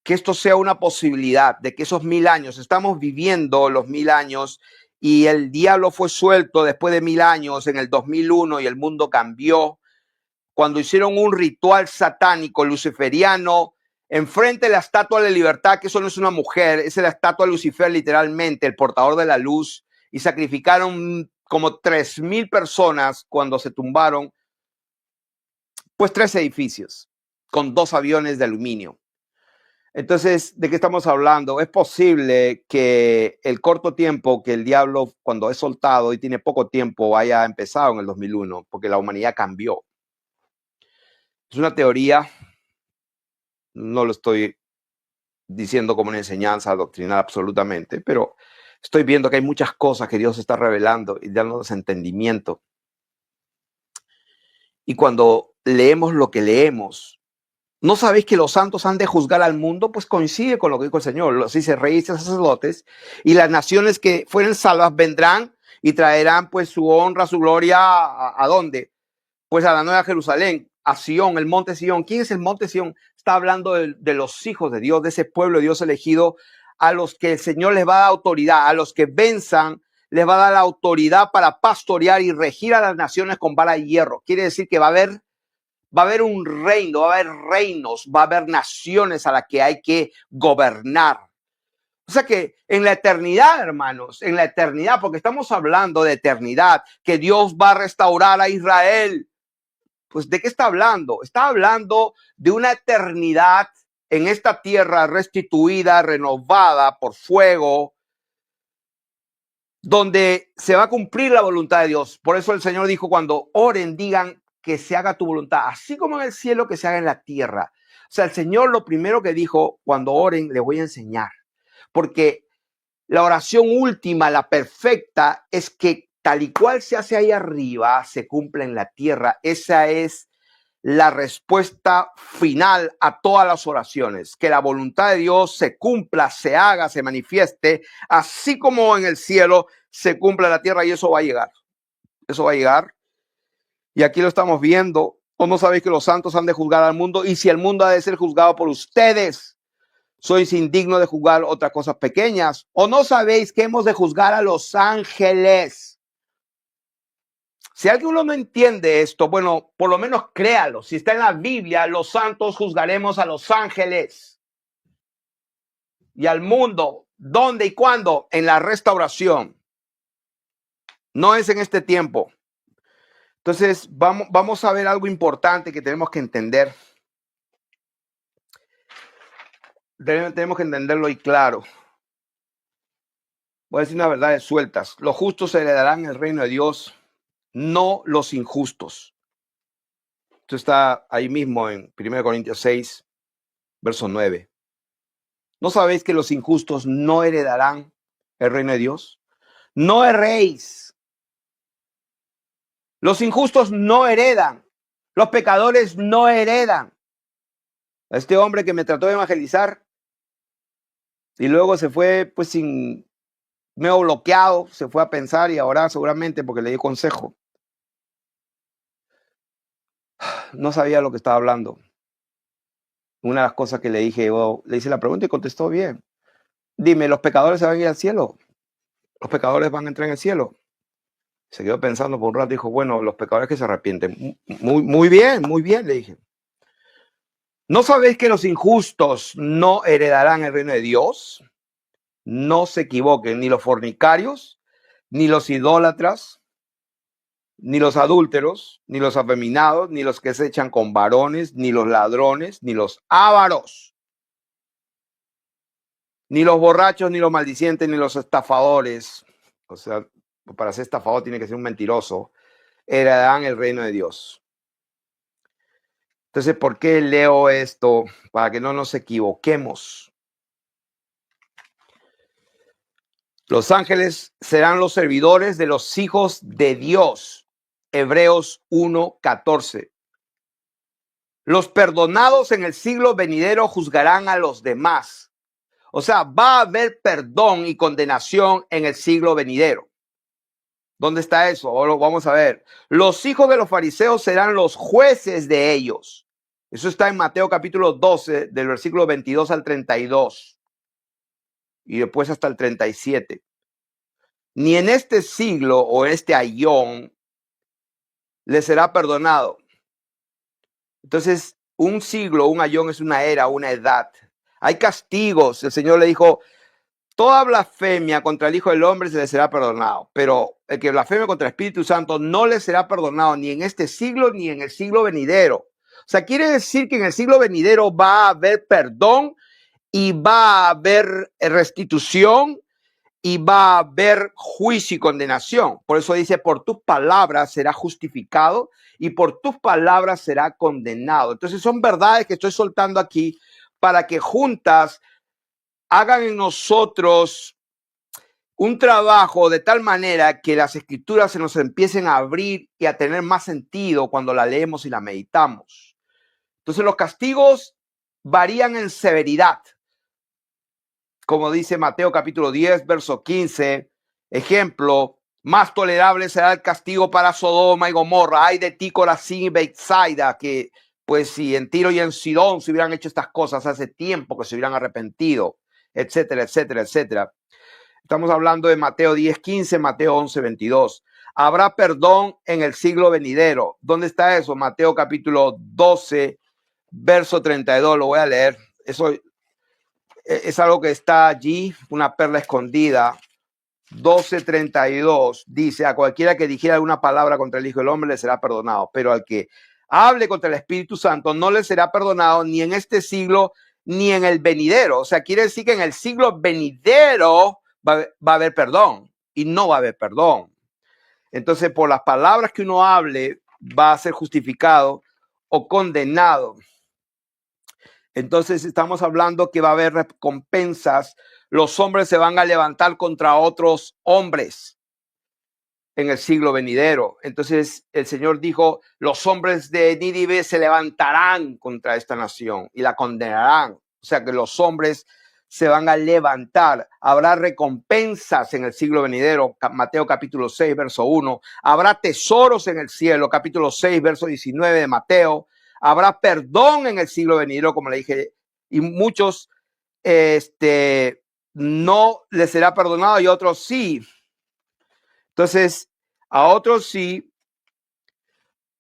esto sea una posibilidad, de que esos 1000 años, estamos viviendo los 1000 años, y el diablo fue suelto después de 1000 años en el 2001 y el mundo cambió, cuando hicieron un ritual satánico luciferiano enfrente de la estatua de la libertad, que eso no es una mujer, es la estatua de Lucifer, literalmente, el portador de la luz, y sacrificaron como 3000 personas cuando se tumbaron, pues 3 edificios con 2 aviones de aluminio. Entonces, ¿de qué estamos hablando? Es posible que el corto tiempo que el diablo, cuando es soltado y tiene poco tiempo, haya empezado en el 2001, porque la humanidad cambió. Es una teoría, no lo estoy diciendo como una enseñanza doctrinal absolutamente, pero estoy viendo que hay muchas cosas que Dios está revelando y dándonos entendimiento. Y cuando leemos lo que leemos, ¿no sabéis que los santos han de juzgar al mundo? Pues coincide con lo que dijo el Señor. Los dice reyes y sacerdotes, y las naciones que fueren salvas vendrán y traerán pues su honra, su gloria, ¿a dónde? Pues a la Nueva Jerusalén, a Sión, el monte Sión. ¿Quién es el monte Sión? Está hablando de los hijos de Dios, de ese pueblo de Dios elegido, a los que el Señor les va a dar autoridad, a los que venzan, les va a dar la autoridad para pastorear y regir a las naciones con vara de hierro. Quiere decir que va a haber un reino, va a haber reinos, va a haber naciones a las que hay que gobernar. O sea que en la eternidad, hermanos, en la eternidad, porque estamos hablando de eternidad, que Dios va a restaurar a Israel. Pues, ¿de qué está hablando? Está hablando de una eternidad en esta tierra restituida, renovada por fuego, donde se va a cumplir la voluntad de Dios. Por eso el Señor dijo, cuando oren, digan que se haga tu voluntad, así como en el cielo, que se haga en la tierra. O sea, el Señor lo primero que dijo, cuando oren, les voy a enseñar. Porque la oración última, la perfecta, es que tal y cual se hace ahí arriba, se cumple en la tierra. Esa es la respuesta final a todas las oraciones, que la voluntad de Dios se cumpla, se haga, se manifieste, así como en el cielo se cumple en la tierra, y eso va a llegar. Eso va a llegar. Y aquí lo estamos viendo. ¿O no sabéis que los santos han de juzgar al mundo? Y si el mundo ha de ser juzgado por ustedes, sois indignos de juzgar otras cosas pequeñas. ¿O no sabéis que hemos de juzgar a los ángeles? Si alguno no entiende esto, bueno, por lo menos créalo. Si está en la Biblia, los santos juzgaremos a los ángeles y al mundo. ¿Dónde y cuándo? En la restauración. No es en este tiempo. Entonces, vamos a ver algo importante que tenemos que entender. Tenemos que entenderlo y claro. Voy a decir unas verdades sueltas. Los justos heredarán el reino de Dios, no los injustos. Esto está ahí mismo en 1 Corintios 6, verso 9. ¿No sabéis que los injustos no heredarán el reino de Dios? No erréis. Los injustos no heredan. Los pecadores no heredan. Este hombre que me trató de evangelizar y luego se fue pues sin medio bloqueado, se fue a pensar y a orar seguramente porque le di consejo. No sabía lo que estaba hablando. Una de las cosas que le dije, le hice la pregunta y contestó bien. Dime, ¿los pecadores se van a ir al cielo? ¿Los pecadores van a entrar en el cielo? Se quedó pensando por un rato y dijo, bueno, los pecadores que se arrepienten. Muy bien, le dije. ¿No sabéis que los injustos no heredarán el reino de Dios? No se equivoquen, ni los fornicarios, ni los idólatras, ni los adúlteros, ni los afeminados, ni los que se echan con varones, ni los ladrones, ni los ávaros, ni los borrachos, ni los maldicientes, ni los estafadores. O sea, para ser estafador tiene que ser un mentiroso. Heredarán el reino de Dios. Entonces, ¿por qué leo esto? Para que no nos equivoquemos. Los ángeles serán los servidores de los hijos de Dios. Hebreos 1:14. Los perdonados en el siglo venidero juzgarán a los demás. O sea, va a haber perdón y condenación en el siglo venidero. ¿Dónde está eso? Ahora lo vamos a ver. Los hijos de los fariseos serán los jueces de ellos. Eso está en Mateo capítulo 12, del versículo 22 al 32. Y después hasta el 37. Ni en este siglo o este ayón le será perdonado. Entonces, un siglo, un ayón es una era, una edad. Hay castigos. El Señor le dijo, toda blasfemia contra el Hijo del Hombre se le será perdonado, pero el que blasfeme contra el Espíritu Santo no le será perdonado ni en este siglo ni en el siglo venidero. O sea, quiere decir que en el siglo venidero va a haber perdón y va a haber restitución y va a haber juicio y condenación. Por eso dice, por tus palabras será justificado y por tus palabras será condenado. Entonces son verdades que estoy soltando aquí para que juntas hagan en nosotros un trabajo de tal manera que las escrituras se nos empiecen a abrir y a tener más sentido cuando la leemos y la meditamos. Entonces los castigos varían en severidad. Como dice Mateo capítulo 10, verso 15, ejemplo, más tolerable será el castigo para Sodoma y Gomorra. Ay de ti, Corazín y Betsaida, que pues si en Tiro y en Sidón se hubieran hecho estas cosas hace tiempo que se hubieran arrepentido, etcétera, etcétera, etcétera. Estamos hablando de Mateo 10, 15, Mateo 11, 22. Habrá perdón en el siglo venidero. ¿Dónde está eso? Mateo capítulo 12, verso 32. Lo voy a leer. Eso es algo que está allí, una perla escondida. 12:32 dice, a cualquiera que dijera alguna palabra contra el Hijo del Hombre le será perdonado, pero al que hable contra el Espíritu Santo no le será perdonado ni en este siglo ni en el venidero. O sea, quiere decir que en el siglo venidero va a haber perdón y no va a haber perdón. Entonces, por las palabras que uno hable, va a ser justificado o condenado. Entonces, estamos hablando que va a haber recompensas. Los hombres se van a levantar contra otros hombres en el siglo venidero. Entonces, el Señor dijo, los hombres de Nínive se levantarán contra esta nación y la condenarán. O sea, que los hombres se van a levantar. Habrá recompensas en el siglo venidero. Mateo capítulo 6, verso 1. Habrá tesoros en el cielo. Capítulo 6, verso 19 de Mateo. Habrá perdón en el siglo venidero, como le dije. Y muchos no les será perdonado y otros sí. Entonces, a otros sí.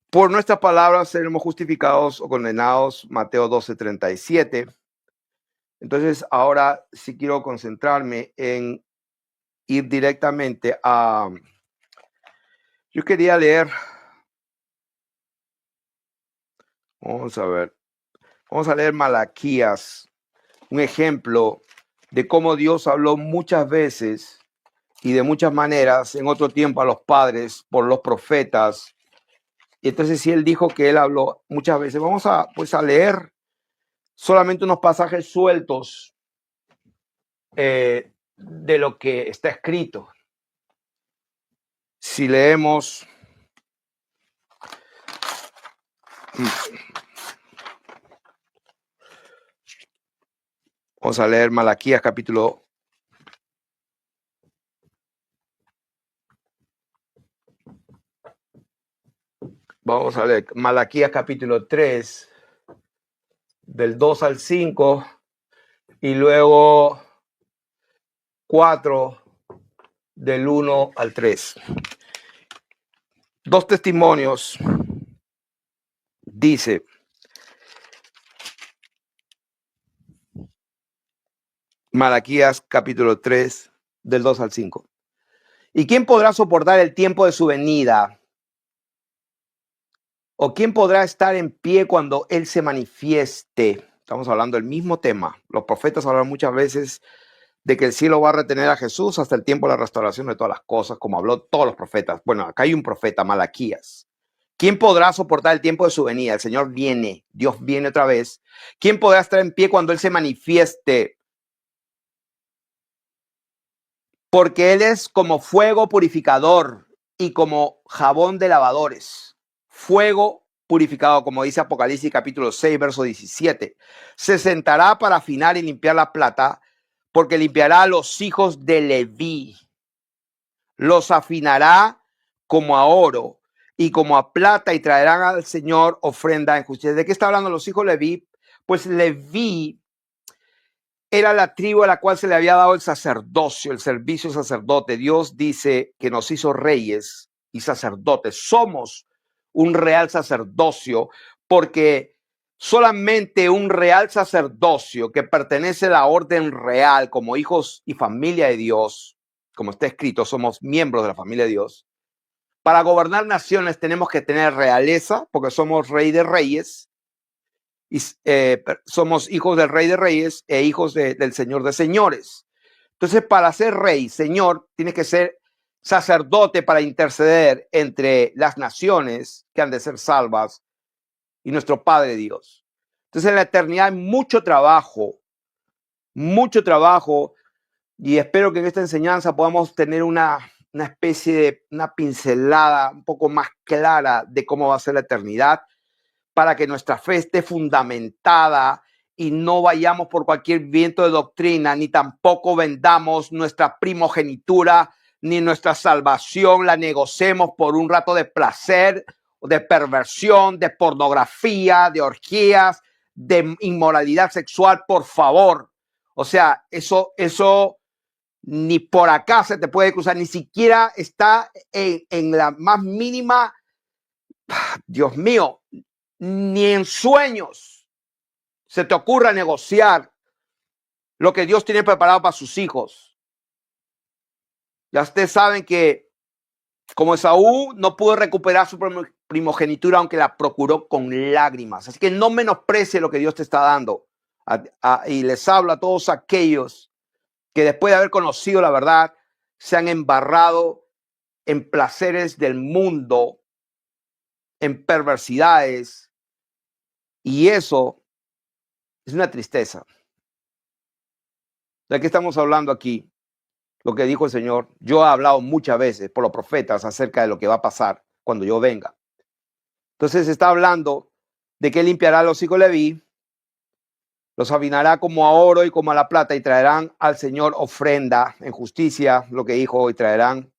Por nuestras palabras seremos justificados o condenados. Mateo 12:37. Entonces, ahora sí quiero concentrarme en ir directamente a... Yo quería leer... Vamos a ver. Vamos a leer Malaquías, un ejemplo de cómo Dios habló muchas veces y de muchas maneras en otro tiempo a los padres por los profetas. Y entonces, si él dijo que él habló muchas veces, vamos a leer solamente unos pasajes sueltos de lo que está escrito. Si leemos vamos a leer Malaquías capítulo vamos a leer Malaquías capítulo 3 del 2 al 5 y luego 4 del 1 al 3. Dos testimonios. Dice, Malaquías capítulo 3 del 2 al 5. ¿Y quién podrá soportar el tiempo de su venida? ¿O quién podrá estar en pie cuando Él se manifieste? Estamos hablando del mismo tema. Los profetas hablan muchas veces de que el cielo va a retener a Jesús hasta el tiempo de la restauración de todas las cosas, como habló todos los profetas. Bueno, acá hay un profeta, Malaquías. ¿Quién podrá soportar el tiempo de su venida? El Señor viene, Dios viene otra vez. ¿Quién podrá estar en pie cuando Él se manifieste? Porque Él es como fuego purificador y como jabón de lavadores. Fuego purificado, como dice Apocalipsis capítulo 6, verso 17. Se sentará para afinar y limpiar la plata, porque limpiará a los hijos de Leví. Los afinará como a oro y como a plata y traerán al Señor ofrenda en justicia. ¿De qué está hablando los hijos de Leví? Pues Leví era la tribu a la cual se le había dado el sacerdocio, el servicio sacerdote. Dios dice que nos hizo reyes y sacerdotes. Somos un real sacerdocio porque solamente un real sacerdocio que pertenece a la orden real como hijos y familia de Dios, como está escrito, somos miembros de la familia de Dios. Para gobernar naciones tenemos que tener realeza porque somos rey de reyes. Y somos hijos del Rey de Reyes e hijos del Señor de Señores. Entonces, para ser rey, Señor, tienes que ser sacerdote para interceder entre las naciones que han de ser salvas y nuestro Padre Dios. Entonces, en la eternidad hay mucho trabajo, y espero que en esta enseñanza podamos tener una especie de una pincelada un poco más clara de cómo va a ser la eternidad, para que nuestra fe esté fundamentada y no vayamos por cualquier viento de doctrina, ni tampoco vendamos nuestra primogenitura ni nuestra salvación, la negociemos por un rato de placer, de perversión, de pornografía, de orgías, de inmoralidad sexual, por favor. O sea, eso ni por acá se te puede cruzar, ni siquiera está en la más mínima, Dios mío, ni en sueños se te ocurra negociar lo que Dios tiene preparado para sus hijos. Ya ustedes saben que como Esaú no pudo recuperar su primogenitura, aunque la procuró con lágrimas. Así que no menosprecie lo que Dios te está dando. Y les hablo a todos aquellos que después de haber conocido la verdad se han embarrado en placeres del mundo, en perversidades, y eso es una tristeza. ¿De qué estamos hablando aquí? Lo que dijo el Señor. Yo he hablado muchas veces por los profetas acerca de lo que va a pasar cuando yo venga. Entonces está hablando de que limpiará a los hijos de Leví, los afinará como a oro y como a la plata, y traerán al Señor ofrenda en justicia, lo que dijo, y traerán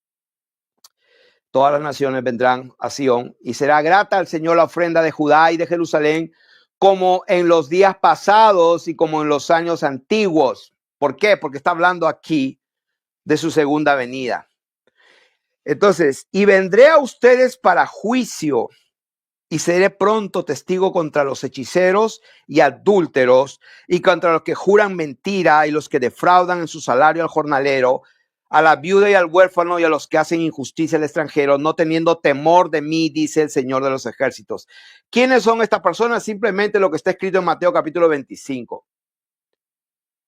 todas las naciones, vendrán a Sión, y será grata al Señor la ofrenda de Judá y de Jerusalén, como en los días pasados y como en los años antiguos. ¿Por qué? Porque está hablando aquí de su segunda venida. Entonces, y vendré a ustedes para juicio, y seré pronto testigo contra los hechiceros y adúlteros, y contra los que juran mentira y los que defraudan en su salario al jornalero, a la viuda y al huérfano y a los que hacen injusticia al extranjero, no teniendo temor de mí, dice el Señor de los ejércitos. ¿Quiénes son estas personas? Simplemente lo que está escrito en Mateo capítulo 25.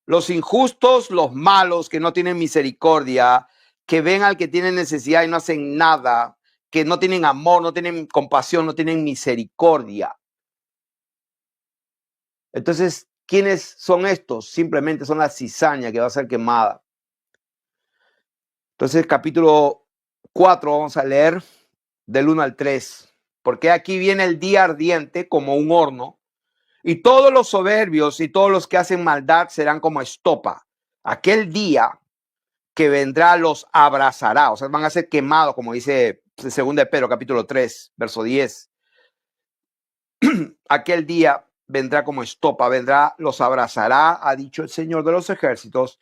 Los injustos, los malos, que no tienen misericordia, que ven al que tiene necesidad y no hacen nada, que no tienen amor, no tienen compasión, no tienen misericordia. Entonces, ¿quiénes son estos? Simplemente son la cizaña que va a ser quemada. Entonces, capítulo 4, vamos a leer del 1 al 3. Porque aquí viene el día ardiente como un horno, y todos los soberbios y todos los que hacen maldad serán como estopa. Aquel día que vendrá los abrazará, o sea, van a ser quemados, como dice 2 de Pedro, capítulo 3, verso 10. Aquel día vendrá como estopa, vendrá, los abrazará, ha dicho el Señor de los ejércitos,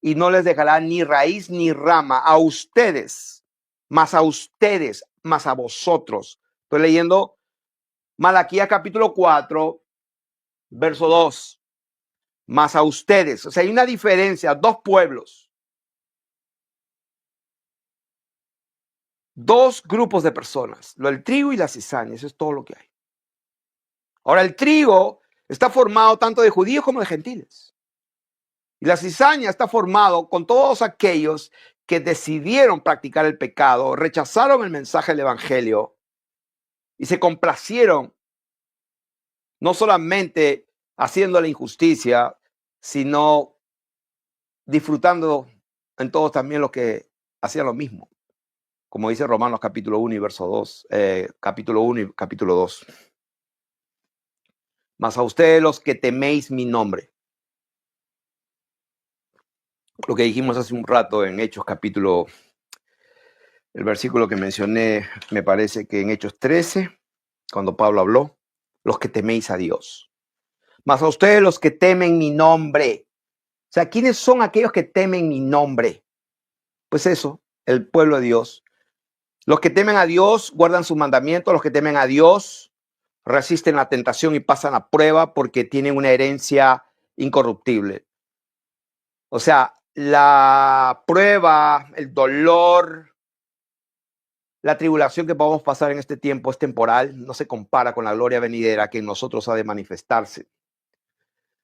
y no les dejará ni raíz ni rama a ustedes, más a vosotros. Estoy leyendo Malaquías capítulo 4, verso 2. Más a ustedes. O sea, hay una diferencia, dos pueblos, dos grupos de personas, el trigo y la cizaña, eso es todo lo que hay. Ahora, el trigo está formado tanto de judíos como de gentiles. Y la cizaña está formado con todos aquellos que decidieron practicar el pecado, rechazaron el mensaje del evangelio y se complacieron no solamente haciendo la injusticia, sino disfrutando en todos también los que hacían lo mismo. Como dice Romanos capítulo 1 y verso 2, capítulo 1 y capítulo 2. Mas a ustedes los que teméis mi nombre. Lo que dijimos hace un rato en Hechos capítulo, el versículo que mencioné, me parece que en Hechos 13, cuando Pablo habló, los que teméis a Dios. Mas a ustedes los que temen mi nombre. O sea, ¿quiénes son aquellos que temen mi nombre? Pues eso, el pueblo de Dios. Los que temen a Dios guardan sus mandamientos, los que temen a Dios resisten la tentación y pasan la prueba porque tienen una herencia incorruptible. O sea, la prueba, el dolor, la tribulación que podemos pasar en este tiempo es temporal, no se compara con la gloria venidera que en nosotros ha de manifestarse.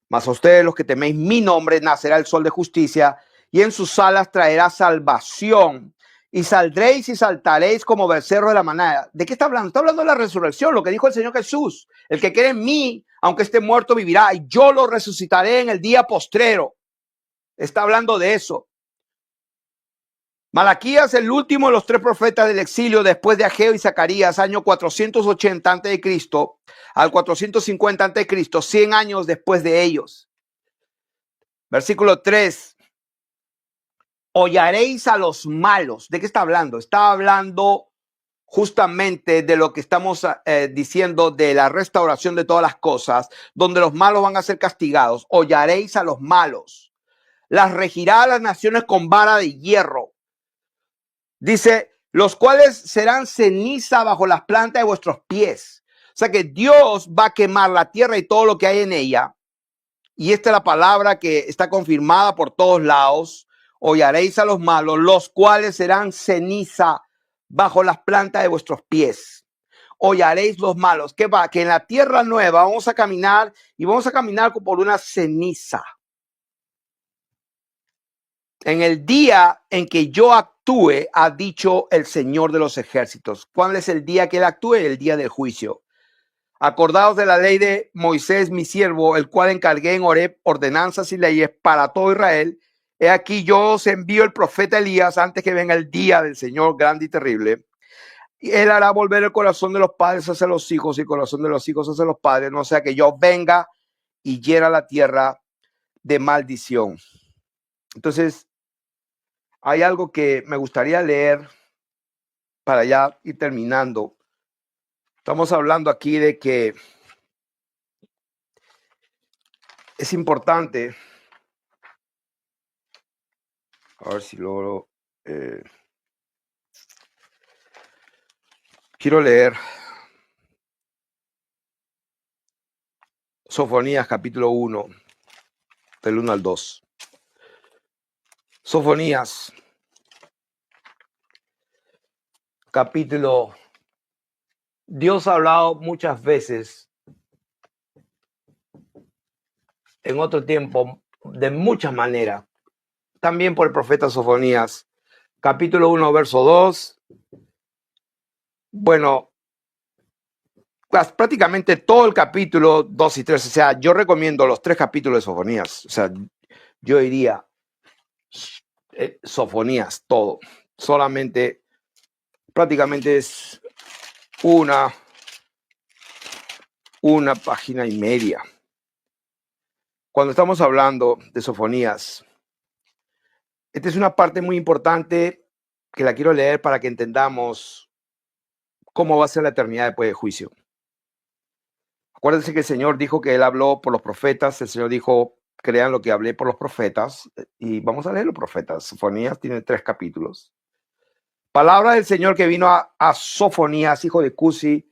Mas a ustedes los que teméis mi nombre, nacerá el sol de justicia y en sus alas traerá salvación. Y saldréis y saltaréis como becerro de la manada. ¿De qué está hablando? Está hablando de la resurrección, lo que dijo el Señor Jesús. El que cree en mí, aunque esté muerto, vivirá, y yo lo resucitaré en el día postrero. Está hablando de eso. Malaquías, el último de los tres profetas del exilio después de Ageo y Zacarías, año 480 a.C. al 450 a.C., 100 años después de ellos. Versículo 3. Hollaréis a los malos. ¿De qué está hablando? Está hablando justamente de lo que estamos diciendo de la restauración de todas las cosas, donde los malos van a ser castigados. Hollaréis a los malos. Las regirá a las naciones con vara de hierro. Dice, los cuales serán ceniza bajo las plantas de vuestros pies. O sea que Dios va a quemar la tierra y todo lo que hay en ella. Y esta es la palabra que está confirmada por todos lados. Hollaréis a los malos, los cuales serán ceniza bajo las plantas de vuestros pies. Hollaréis los malos. ¿Qué va? Que en la tierra nueva vamos a caminar y vamos a caminar por una ceniza. En el día en que yo actúe, ha dicho el Señor de los ejércitos. ¿Cuál es el día que él actúe? El día del juicio. Acordaos de la ley de Moisés, mi siervo, el cual encargué en Horeb ordenanzas y leyes para todo Israel. He aquí yo os envío el profeta Elías antes que venga el día del Señor grande y terrible. Y él hará volver el corazón de los padres hacia los hijos y el corazón de los hijos hacia los padres, no sea que yo venga y hiera la tierra de maldición. Entonces, hay algo que me gustaría leer para ya ir terminando. Estamos hablando aquí de que es importante. A ver si logro. Quiero leer Sofonías capítulo 1, del 1 al 2. Sofonías capítulo. Dios ha hablado muchas veces en otro tiempo de muchas maneras. También por el profeta Sofonías. Capítulo 1, verso 2. Bueno, prácticamente todo el capítulo 2 y 3. O sea, yo recomiendo los 3 capítulos de Sofonías. O sea, yo diría Sofonías, todo. Solamente, prácticamente es una página y media. Cuando estamos hablando de Sofonías, esta es una parte muy importante que la quiero leer para que entendamos cómo va a ser la eternidad después del juicio. Acuérdense que el Señor dijo que Él habló por los profetas. El Señor dijo, crean lo que hablé por los profetas. Y vamos a leer los profetas. Sofonías tiene 3 capítulos. Palabra del Señor que vino a Sofonías, hijo de Cusi,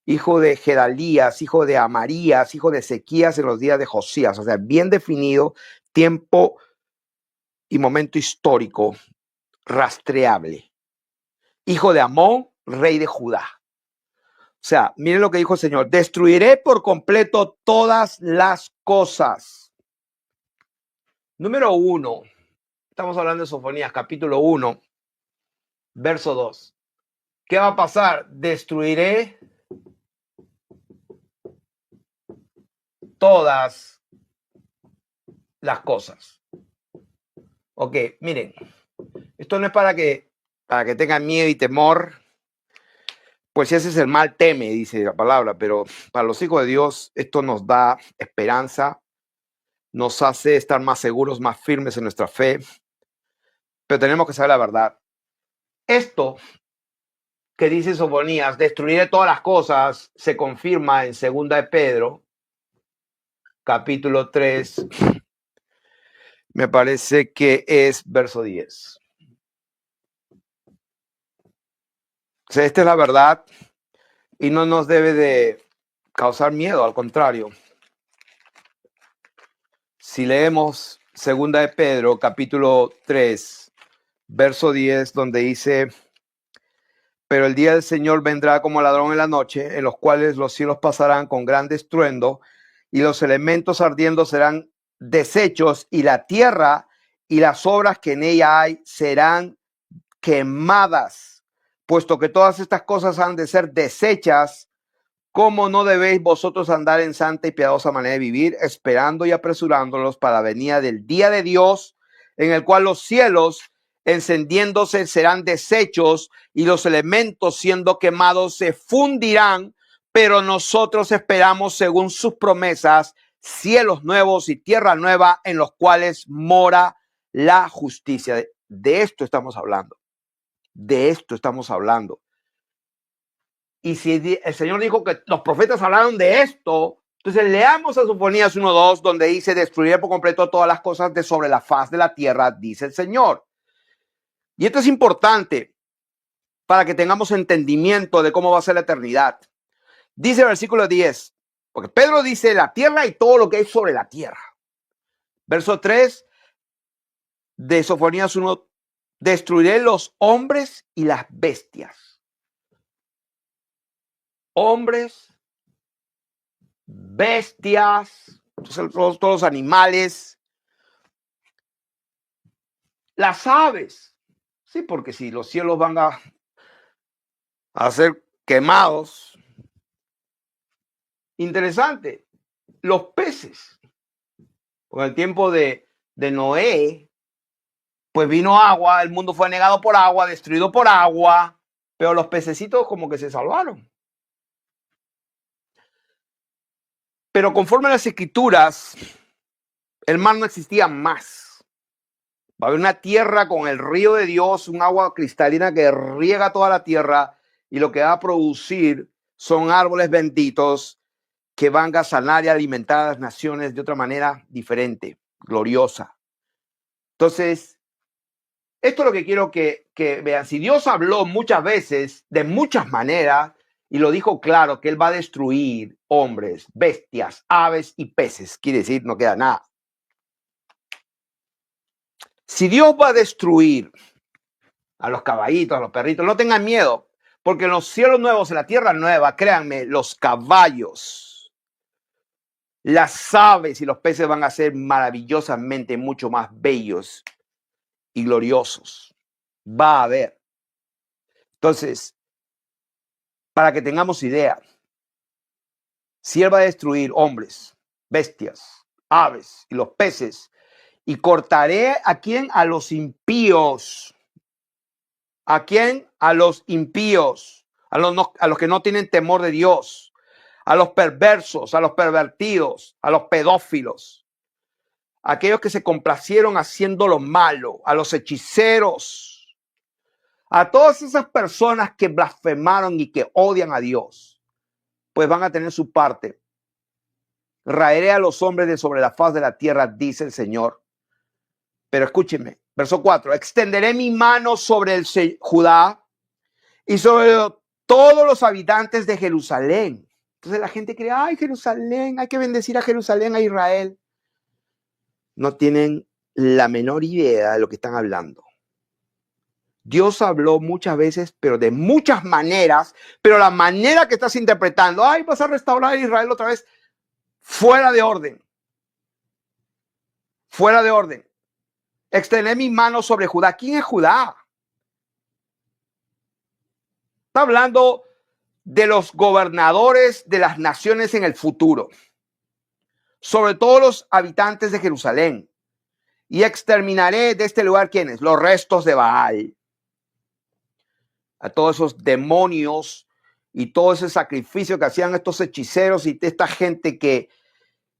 hijo de Gedalías, hijo de Amarías, hijo de Ezequías en los días de Josías. O sea, bien definido, tiempo y momento histórico, rastreable. Hijo de Amón, rey de Judá. O sea, miren lo que dijo el Señor. Destruiré por completo todas las cosas. Número 1. Estamos hablando de Sofonías, capítulo 1, verso 2. ¿Qué va a pasar? Destruiré todas las cosas. Ok, miren. Esto no es para que tengan miedo y temor. Pues si ese es el mal, teme, dice la palabra, pero para los hijos de Dios esto nos da esperanza, nos hace estar más seguros, más firmes en nuestra fe, pero tenemos que saber la verdad. Esto que dice Sofonías, destruiré todas las cosas, se confirma en 2 de Pedro, capítulo 3, me parece que es verso 10. O sea, esta es la verdad y no nos debe de causar miedo, al contrario. Si leemos 2 de Pedro, capítulo 3, verso 10, donde dice, pero el día del Señor vendrá como ladrón en la noche, en los cuales los cielos pasarán con gran estruendo y los elementos ardiendo serán deshechos y la tierra y las obras que en ella hay serán quemadas, puesto que todas estas cosas han de ser deshechas. ¿Cómo no debéis vosotros andar en santa y piadosa manera de vivir, esperando y apresurándolos para la venida del día de Dios, en el cual los cielos encendiéndose serán deshechos y los elementos siendo quemados se fundirán? Pero nosotros esperamos, según sus promesas, cielos nuevos y tierra nueva en los cuales mora la justicia. De esto estamos hablando. De esto estamos hablando. Y si el Señor dijo que los profetas hablaron de esto, entonces leamos a Sofonías 1:2, donde dice: destruiré por completo todas las cosas de sobre la faz de la tierra, dice el Señor. Y esto es importante para que tengamos entendimiento de cómo va a ser la eternidad. Dice el versículo 10, porque Pedro dice la tierra y todo lo que hay sobre la tierra. Verso 3 de Sofonías 1, destruiré los hombres y las bestias. Hombres, bestias, todos los animales, las aves. Sí, porque si los cielos van a ser quemados. Interesante, los peces. Con el tiempo de Noé, pues vino agua, el mundo fue anegado por agua, destruido por agua, pero los pececitos como que se salvaron. Pero conforme a las escrituras, el mar no existía más. Va a haber una tierra con el río de Dios, un agua cristalina que riega toda la tierra, y lo que va a producir son árboles benditos que van a sanar y alimentar a las naciones de otra manera diferente, gloriosa. Entonces, esto es lo que quiero que vean. Si Dios habló muchas veces, de muchas maneras, y lo dijo claro, que Él va a destruir hombres, bestias, aves y peces, quiere decir, no queda nada. Si Dios va a destruir a los caballitos, a los perritos, no tengan miedo, porque en los cielos nuevos, en la tierra nueva, créanme, los caballos, las aves y los peces van a ser maravillosamente mucho más bellos y gloriosos. Va a haber. Entonces, para que tengamos idea, si Él va a destruir hombres, bestias, aves y los peces, y cortaré ¿a quién? A los impíos. ¿A quién? A los impíos, a los que no tienen temor de Dios, a los perversos, a los pervertidos, a los pedófilos, a aquellos que se complacieron haciendo lo malo, a los hechiceros, a todas esas personas que blasfemaron y que odian a Dios, pues van a tener su parte. Raeré a los hombres de sobre la faz de la tierra, dice el Señor. Pero escúchenme, verso 4, extenderé mi mano sobre el Judá y sobre todos los habitantes de Jerusalén. Entonces la gente cree, ay, Jerusalén, hay que bendecir a Jerusalén, a Israel. No tienen la menor idea de lo que están hablando. Dios habló muchas veces, pero de muchas maneras, pero la manera que estás interpretando, ay, vas a restaurar a Israel otra vez, fuera de orden. Fuera de orden. Extendé mi mano sobre Judá. ¿Quién es Judá? Está hablando de los gobernadores de las naciones en el futuro, sobre todos los habitantes de Jerusalén, y exterminaré de este lugar, ¿quiénes? Los restos de Baal, a todos esos demonios y todo ese sacrificio que hacían estos hechiceros y esta gente que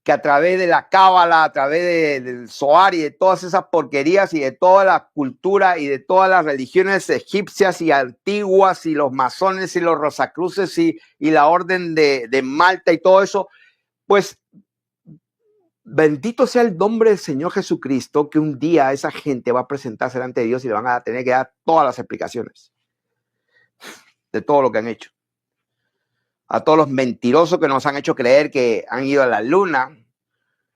a través de la cábala, a través del Zohar y de todas esas porquerías y de toda la cultura y de todas las religiones egipcias y antiguas y los masones y los rosacruces y la orden de Malta y todo eso, pues bendito sea el nombre del Señor Jesucristo, que un día esa gente va a presentarse delante de Dios y le van a tener que dar todas las explicaciones de todo lo que han hecho. A todos los mentirosos que nos han hecho creer que han ido a la luna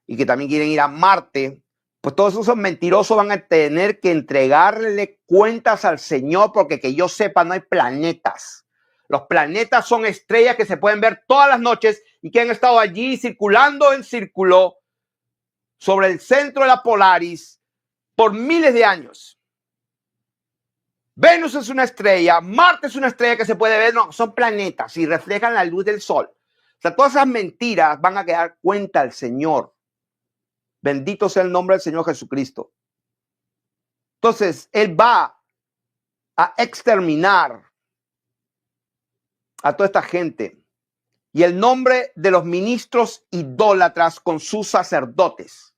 y que también quieren ir a Marte, pues todos esos mentirosos van a tener que entregarle cuentas al Señor, porque que yo sepa no hay planetas. Los planetas son estrellas que se pueden ver todas las noches y que han estado allí circulando en círculo sobre el centro de la Polaris por miles de años. Venus es una estrella, Marte es una estrella que se puede ver, no, son planetas y reflejan la luz del sol. O sea, todas esas mentiras van a quedar cuenta al Señor. Bendito sea el nombre del Señor Jesucristo. Entonces, Él va a exterminar a toda esta gente. Y el nombre de los ministros idólatras con sus sacerdotes.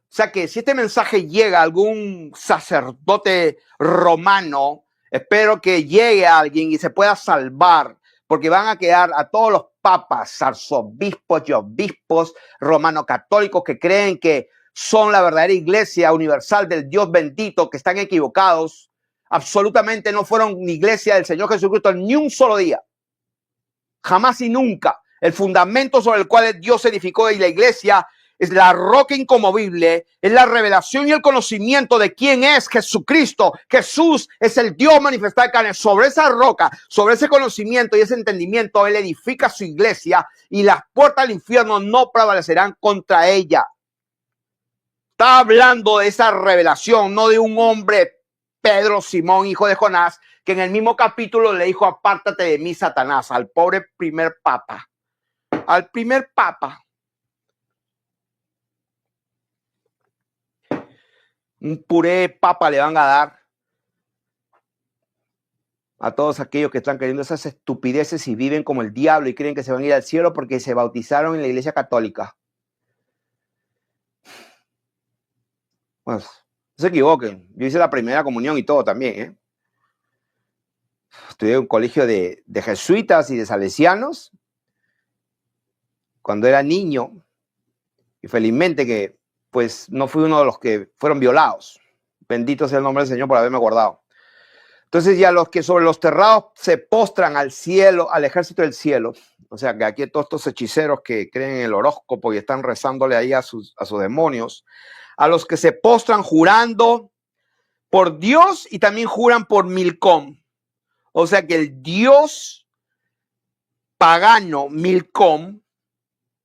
O sea que si este mensaje llega a algún sacerdote romano, espero que llegue a alguien y se pueda salvar, porque van a quedar a todos los papas, arzobispos y obispos romano-católicos que creen que son la verdadera iglesia universal del Dios bendito, que están equivocados. Absolutamente no fueron iglesia del Señor Jesucristo ni un solo día. Jamás y nunca. El fundamento sobre el cual Dios edificó y la iglesia es la roca inconmovible, es la revelación y el conocimiento de quién es Jesucristo. Jesús es el Dios manifestado en carne. Sobre esa roca, sobre ese conocimiento y ese entendimiento, Él edifica su iglesia y las puertas del infierno no prevalecerán contra ella. Está hablando de esa revelación, no de un hombre, Pedro, Simón, hijo de Jonás, que en el mismo capítulo le dijo: apártate de mí, Satanás, al pobre primer papa. Al primer papa. Un puré papa le van a dar a todos aquellos que están creyendo esas estupideces y viven como el diablo y creen que se van a ir al cielo porque se bautizaron en la iglesia católica. Pues, no se equivoquen. Yo hice la primera comunión y todo también, ¿eh? Estudié en un colegio de jesuitas y de salesianos cuando era niño y felizmente que pues no fui uno de los que fueron violados. Bendito sea el nombre del Señor por haberme guardado. Entonces ya los que sobre los terrados se postran al cielo, al ejército del cielo, o sea que aquí todos estos hechiceros que creen en el horóscopo y están rezándole ahí a sus demonios, a los que se postran jurando por Dios y también juran por Milcom. O sea que el dios pagano Milcom,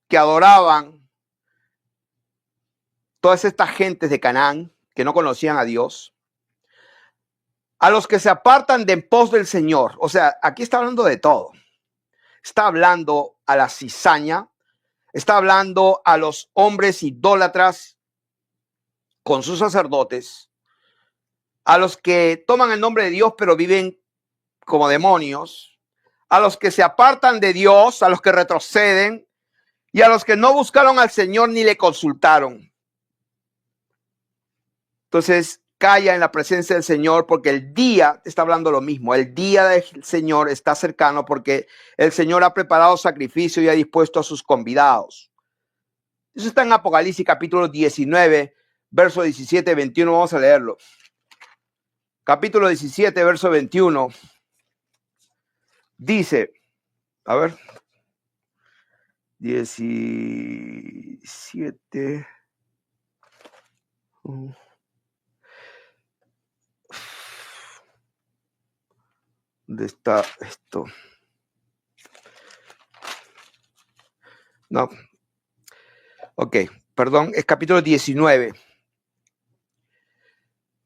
que adoraban todas estas gentes de Canaán que no conocían a Dios, a los que se apartan de en pos del Señor. O sea, aquí está hablando de todo. Está hablando a la cizaña, está hablando a los hombres idólatras con sus sacerdotes, a los que toman el nombre de Dios pero viven como demonios, a los que se apartan de Dios, a los que retroceden y a los que no buscaron al Señor ni le consultaron. Entonces, calla en la presencia del Señor, porque el día, está hablando lo mismo, el día del Señor está cercano, porque el Señor ha preparado sacrificio y ha dispuesto a sus convidados. Eso está en Apocalipsis capítulo 19, verso 17, 21, vamos a leerlo. Capítulo 17, verso 21, dice, a ver, 17... ¿Dónde está esto? No. Ok, perdón, es capítulo 19,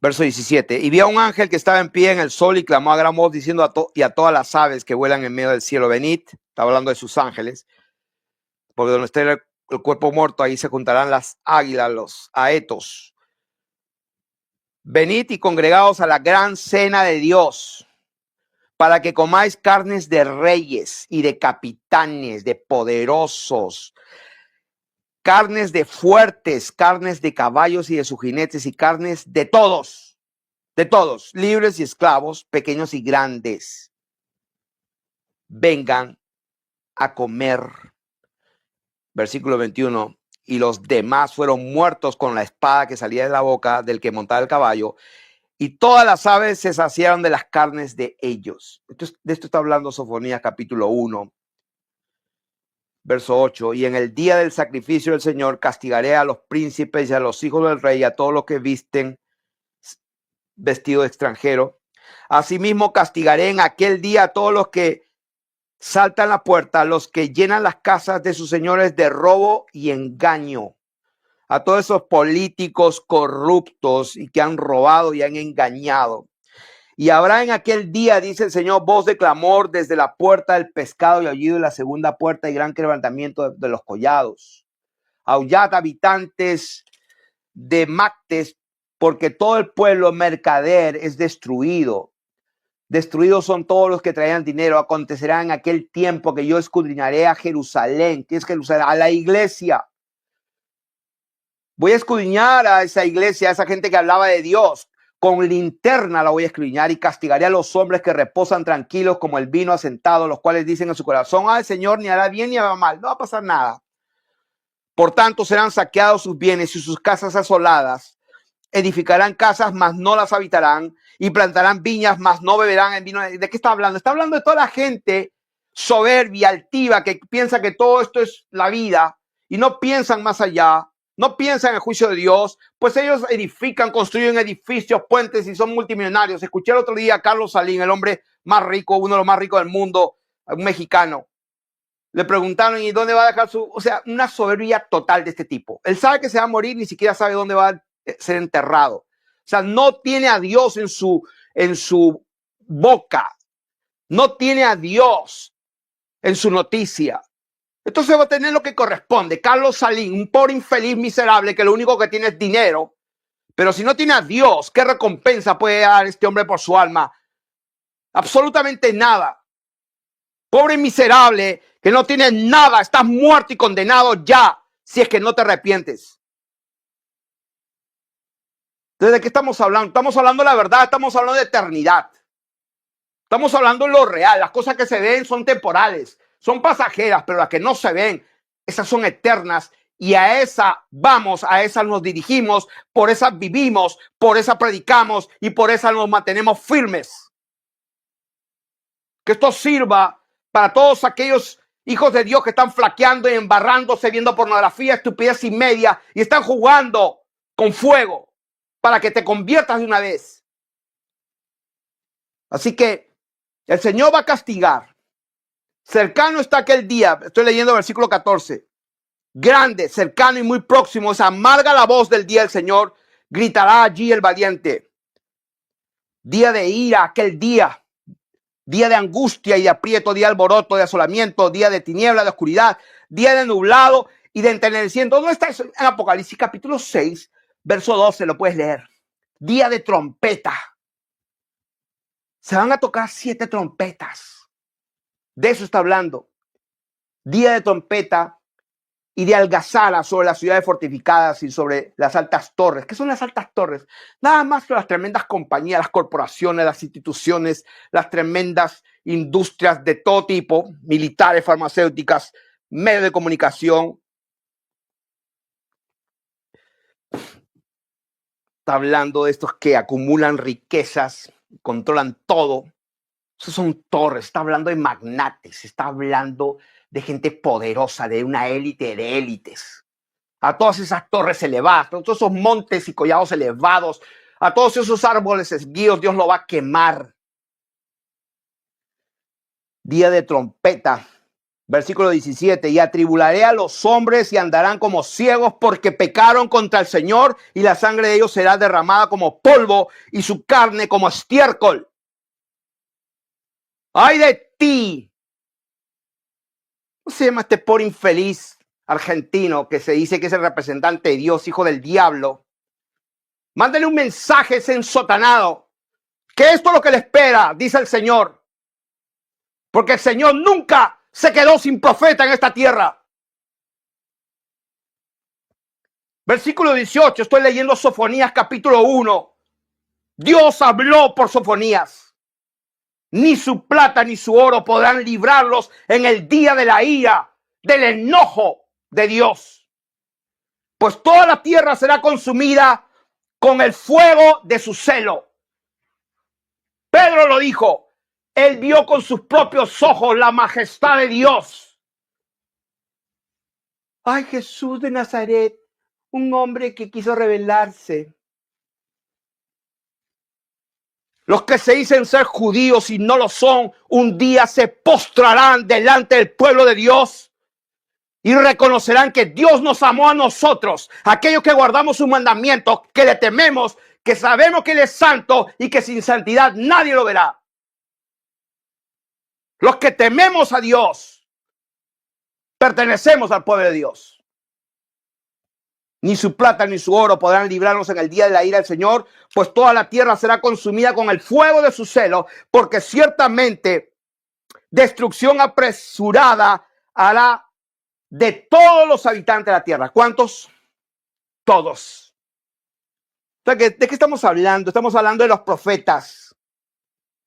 verso 17. Y vi a un ángel que estaba en pie en el sol y clamó a gran voz diciendo a todas las aves que vuelan en medio del cielo: venid. Está hablando de sus ángeles, porque donde esté el cuerpo muerto, ahí se juntarán las águilas, los aetos. Venid y congregaos a la gran cena de Dios, para que comáis carnes de reyes y de capitanes, de poderosos, carnes de fuertes, carnes de caballos y de sus jinetes, y carnes de todos, libres y esclavos, pequeños y grandes. Vengan a comer. Versículo 21. Y los demás fueron muertos con la espada que salía de la boca del que montaba el caballo, y todas las aves se saciaron de las carnes de ellos. De esto está hablando Sofonías capítulo 1, verso 8. Y en el día del sacrificio del Señor castigaré a los príncipes y a los hijos del rey, a todos los que visten vestido de extranjero. Asimismo castigaré en aquel día a todos los que saltan la puerta, a los que llenan las casas de sus señores de robo y engaño, a todos esos políticos corruptos y que han robado y han engañado. Y habrá en aquel día, dice el Señor, voz de clamor desde la puerta del pescado y aullido de la segunda puerta y gran quebrantamiento de los collados. Aullad, habitantes de Mactes, porque todo el pueblo mercader es destruido. Destruidos son todos los que traían dinero. Acontecerá en aquel tiempo que yo escudriñaré a Jerusalén. ¿Qué es Jerusalén? A la iglesia. Voy a escudriñar a esa iglesia, a esa gente que hablaba de Dios. Con linterna la voy a escudriñar y castigaré a los hombres que reposan tranquilos como el vino asentado, los cuales dicen en su corazón, el Señor ni hará bien ni hará mal, no va a pasar nada. Por tanto, serán saqueados sus bienes y sus casas asoladas. Edificarán casas, mas no las habitarán, y plantarán viñas, mas no beberán el vino. ¿De qué está hablando? Está hablando de toda la gente soberbia, altiva, que piensa que todo esto es la vida y no piensan más allá. No piensan en el juicio de Dios, pues ellos edifican, construyen edificios, puentes y son multimillonarios. Escuché el otro día a Carlos Salim, el hombre más rico, uno de los más ricos del mundo, un mexicano. Le preguntaron, ¿y dónde va a dejar su...? O sea, una soberbia total de este tipo. Él sabe que se va a morir, ni siquiera sabe dónde va a ser enterrado. O sea, no tiene a Dios en su boca. No tiene a Dios en su noticia. Entonces va a tener lo que corresponde. Carlos Salim, un pobre infeliz miserable que lo único que tiene es dinero. Pero si no tiene a Dios, ¿qué recompensa puede dar este hombre por su alma? Absolutamente nada. Pobre miserable que no tiene nada. Estás muerto y condenado ya si es que no te arrepientes. Entonces, ¿de qué estamos hablando? Estamos hablando de la verdad, estamos hablando de eternidad. Estamos hablando de lo real. Las cosas que se ven son temporales. Son pasajeras, pero las que no se ven, esas son eternas y a esa vamos, a esa nos dirigimos, por esa vivimos, por esa predicamos y por esa nos mantenemos firmes. Que esto sirva para todos aquellos hijos de Dios que están flaqueando y embarrándose viendo pornografía, estupidez y media y están jugando con fuego para que te conviertas de una vez. Así que el Señor va a castigar. Cercano está aquel día, estoy leyendo el versículo 14, grande, cercano y muy próximo, es amarga la voz del día del Señor, gritará allí el valiente. Día de ira, aquel día de angustia y de aprieto, día de alboroto, de asolamiento, día de tiniebla, de oscuridad, día de nublado y de entenecimiento. ¿Dónde está eso? En Apocalipsis capítulo 6, verso 12, lo puedes leer. Día de trompeta. Se van a tocar 7 trompetas. De eso está hablando. Día de trompeta y de algazara sobre las ciudades fortificadas y sobre las altas torres. ¿Qué son las altas torres? Nada más que las tremendas compañías, las corporaciones, las instituciones, las tremendas industrias de todo tipo, militares, farmacéuticas, medios de comunicación. Está hablando de estos que acumulan riquezas, controlan todo. Esos son torres, está hablando de magnates, está hablando de gente poderosa, de una élite de élites. A todas esas torres elevadas, a todos esos montes y collados elevados, a todos esos árboles esguíos, Dios lo va a quemar. Día de trompeta, versículo 17, y atribularé a los hombres y andarán como ciegos porque pecaron contra el Señor y la sangre de ellos será derramada como polvo y su carne como estiércol. ¡Ay de ti! ¿Cómo se llama este pobre infeliz argentino que se dice que es el representante de Dios, hijo del diablo? Mándale un mensaje a ese ensotanado, que esto es lo que le espera, dice el Señor. Porque el Señor nunca se quedó sin profeta en esta tierra. Versículo 18, estoy leyendo Sofonías capítulo 1. Dios habló por Sofonías. Ni su plata ni su oro podrán librarlos en el día de la ira, del enojo de Dios. Pues toda la tierra será consumida con el fuego de su celo. Pedro lo dijo. Él vio con sus propios ojos la majestad de Dios. Ay, Jesús de Nazaret, un hombre que quiso rebelarse. Los que se dicen ser judíos y no lo son, un día se postrarán delante del pueblo de Dios Y reconocerán que Dios nos amó a nosotros, aquellos que guardamos sus mandamientos, que le tememos, que sabemos que Él es santo y que sin santidad nadie lo verá. Los que tememos a Dios, pertenecemos al pueblo de Dios. Ni su plata ni su oro podrán librarnos en el día de la ira del Señor, pues toda la tierra será consumida con el fuego de su celo, porque ciertamente destrucción apresurada hará de todos los habitantes de la tierra. ¿Cuántos? Todos. O sea, ¿de qué estamos hablando? Estamos hablando de los profetas.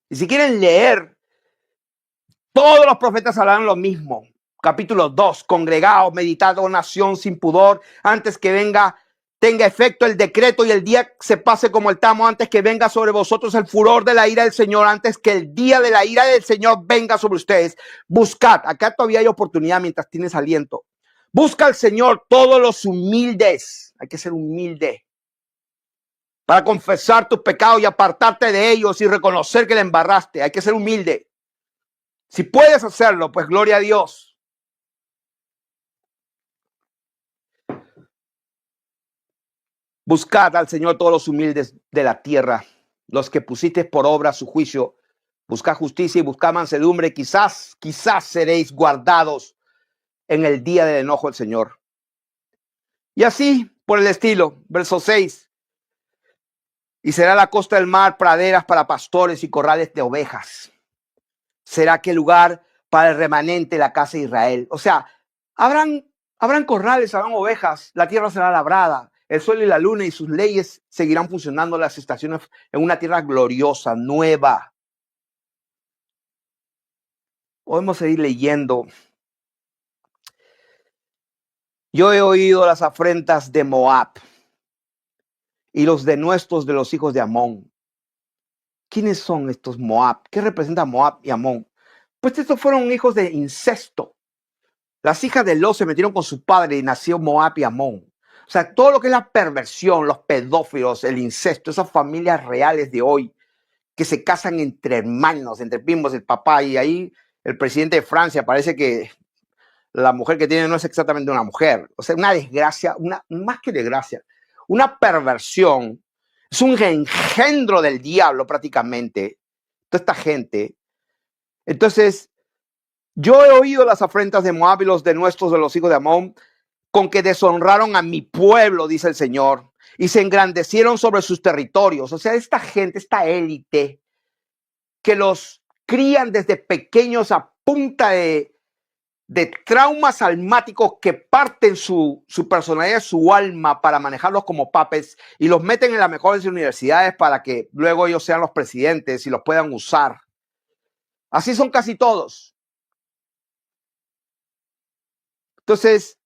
Y si quieren leer, todos los profetas hablaron lo mismo. Capítulo 2, congregaos, meditad, oh nación sin pudor, antes que tenga efecto el decreto y el día se pase como el tamo, antes que venga sobre vosotros el furor de la ira del Señor, antes que el día de la ira del Señor venga sobre ustedes. Buscad, acá todavía hay oportunidad mientras tienes aliento. Busca al Señor todos los humildes. Hay que ser humilde para confesar tus pecados y apartarte de ellos y reconocer que le embarraste. Hay que ser humilde. Si puedes hacerlo, pues gloria a Dios. Buscad al Señor todos los humildes de la tierra, los que pusiste por obra su juicio. Buscad justicia y buscad mansedumbre. Quizás seréis guardados en el día del enojo del Señor. Y así, por el estilo, verso 6. Y será la costa del mar praderas para pastores y corrales de ovejas. Será aquel lugar para el remanente de la casa de Israel. O sea, habrán corrales, habrán ovejas, la tierra será labrada. El sol y la luna y sus leyes seguirán funcionando las estaciones en una tierra gloriosa, nueva. Podemos seguir leyendo. Yo he oído las afrentas de Moab y los denuestos de los hijos de Amón. ¿Quiénes son estos Moab? ¿Qué representa Moab y Amón? Pues estos fueron hijos de incesto. Las hijas de Lot se metieron con su padre y nació Moab y Amón. O sea, todo lo que es la perversión, los pedófilos, el incesto, esas familias reales de hoy que se casan entre hermanos, entre primos, el papá, y ahí el presidente de Francia parece que la mujer que tiene no es exactamente una mujer. O sea, una desgracia, más que desgracia, una perversión. Es un engendro del diablo prácticamente, toda esta gente. Entonces, yo he oído las afrentas de Moab y los denuestos de los hijos de Amón, con que deshonraron a mi pueblo, dice el Señor, y se engrandecieron sobre sus territorios. O sea, esta gente, esta élite, que los crían desde pequeños a punta de traumas almáticos que parten su personalidad, su alma, para manejarlos como papes y los meten en las mejores universidades para que luego ellos sean los presidentes y los puedan usar. Así son casi todos. Entonces,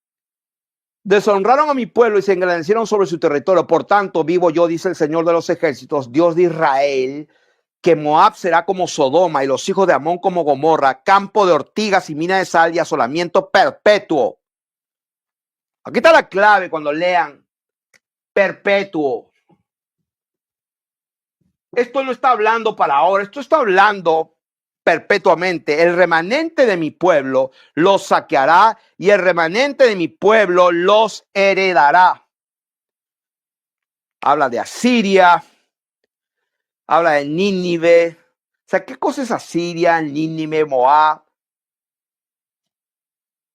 deshonraron a mi pueblo y se engrandecieron sobre su territorio. Por tanto, vivo yo, dice el Señor de los ejércitos, Dios de Israel, que Moab será como Sodoma y los hijos de Amón como Gomorra, campo de ortigas y mina de sal y asolamiento perpetuo. Aquí está la clave cuando lean perpetuo. Esto no está hablando para ahora, esto está hablando perpetuamente. El remanente de mi pueblo los saqueará y el remanente de mi pueblo los heredará. Habla de Asiria, habla de Nínive. O sea, ¿qué cosa es Asiria, Nínive, Moab?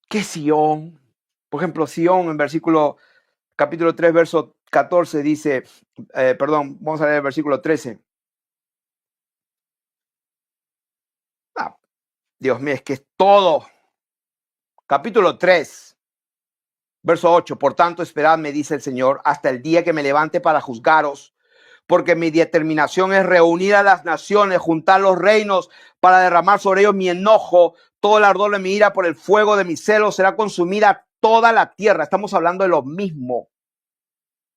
¿Qué es Sión? Por ejemplo, Sión en capítulo 3, verso 14 dice, vamos a leer el versículo 13. Dios mío, es que es todo. Capítulo 3, verso 8. Por tanto, esperadme, dice el Señor, hasta el día que me levante para juzgaros, porque mi determinación es reunir a las naciones, juntar los reinos para derramar sobre ellos mi enojo. Todo el ardor de mi ira por el fuego de mi celo será consumida toda la tierra. Estamos hablando de lo mismo.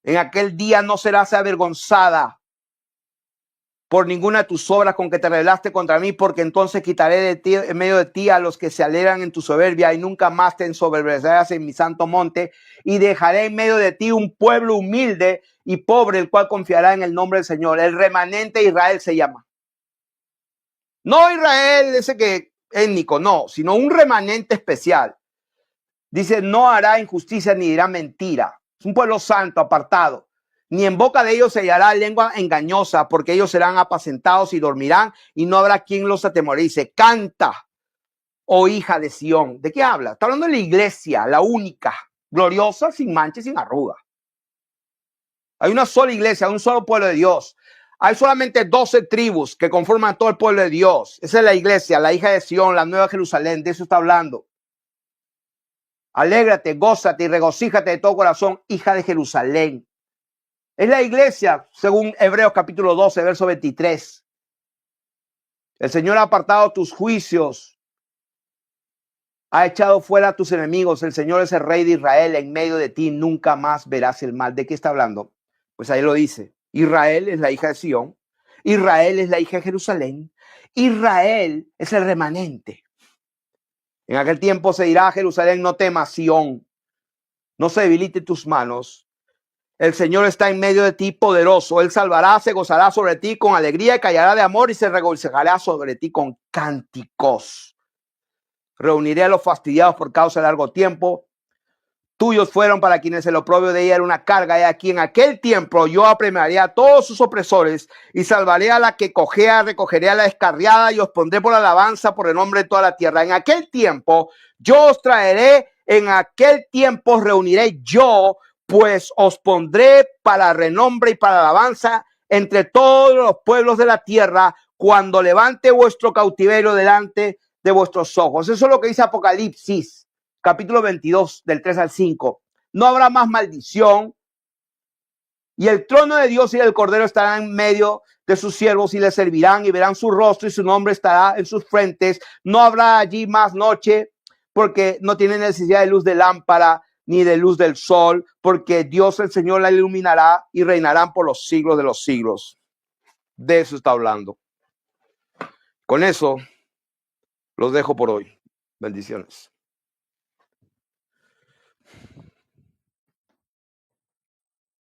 En aquel día no serás avergonzada por ninguna de tus obras con que te rebelaste contra mí, porque entonces quitaré de ti, en medio de ti, a los que se alegran en tu soberbia, y nunca más te ensoberbecerás en mi santo monte, y dejaré en medio de ti un pueblo humilde y pobre, el cual confiará en el nombre del Señor. El remanente de Israel se llama. No Israel ese que étnico, no, sino un remanente especial. Dice, no hará injusticia ni dirá mentira. Es un pueblo santo, apartado. Ni en boca de ellos se hallará lengua engañosa, porque ellos serán apacentados y dormirán, y no habrá quien los atemorice. Canta, oh hija de Sión. ¿De qué habla? Está hablando de la iglesia, la única, gloriosa, sin mancha y sin arruga. Hay una sola iglesia, un solo pueblo de Dios. Hay solamente 12 tribus que conforman todo el pueblo de Dios. Esa es la iglesia, la hija de Sión, la nueva Jerusalén. De eso está hablando. Alégrate, gózate y regocíjate de todo corazón, hija de Jerusalén. Es la iglesia, según Hebreos capítulo 12, verso 23. El Señor ha apartado tus juicios, ha echado fuera a tus enemigos. El Señor es el Rey de Israel. En medio de ti nunca más verás el mal. ¿De qué está hablando? Pues ahí lo dice. Israel es la hija de Sión. Israel es la hija de Jerusalén. Israel es el remanente. En aquel tiempo se dirá a Jerusalén, no temas, Sión, no se debilite tus manos. El Señor está en medio de ti, poderoso. Él salvará, se gozará sobre ti con alegría y callará de amor y se regocijará sobre ti con cánticos. Reuniré a los fastidiados por causa de largo tiempo. Tuyos fueron para quienes el oprobio de ella era una carga. Y aquí en aquel tiempo yo apremiaré a todos sus opresores y salvaré a la que cojea, recogeré a la descarriada y os pondré por alabanza por el nombre de toda la tierra. En aquel tiempo yo os traeré, en aquel tiempo os reuniré yo, pues os pondré para renombre y para alabanza entre todos los pueblos de la tierra cuando levante vuestro cautiverio delante de vuestros ojos. Eso es lo que dice Apocalipsis, capítulo 22, del 3 al 5. No habrá más maldición y el trono de Dios y del Cordero estará en medio de sus siervos y les servirán y verán su rostro y su nombre estará en sus frentes. No habrá allí más noche porque no tienen necesidad de luz de lámpara ni de luz del sol, porque Dios el Señor la iluminará y reinarán por los siglos de los siglos. De eso está hablando. Con eso los dejo por hoy. Bendiciones.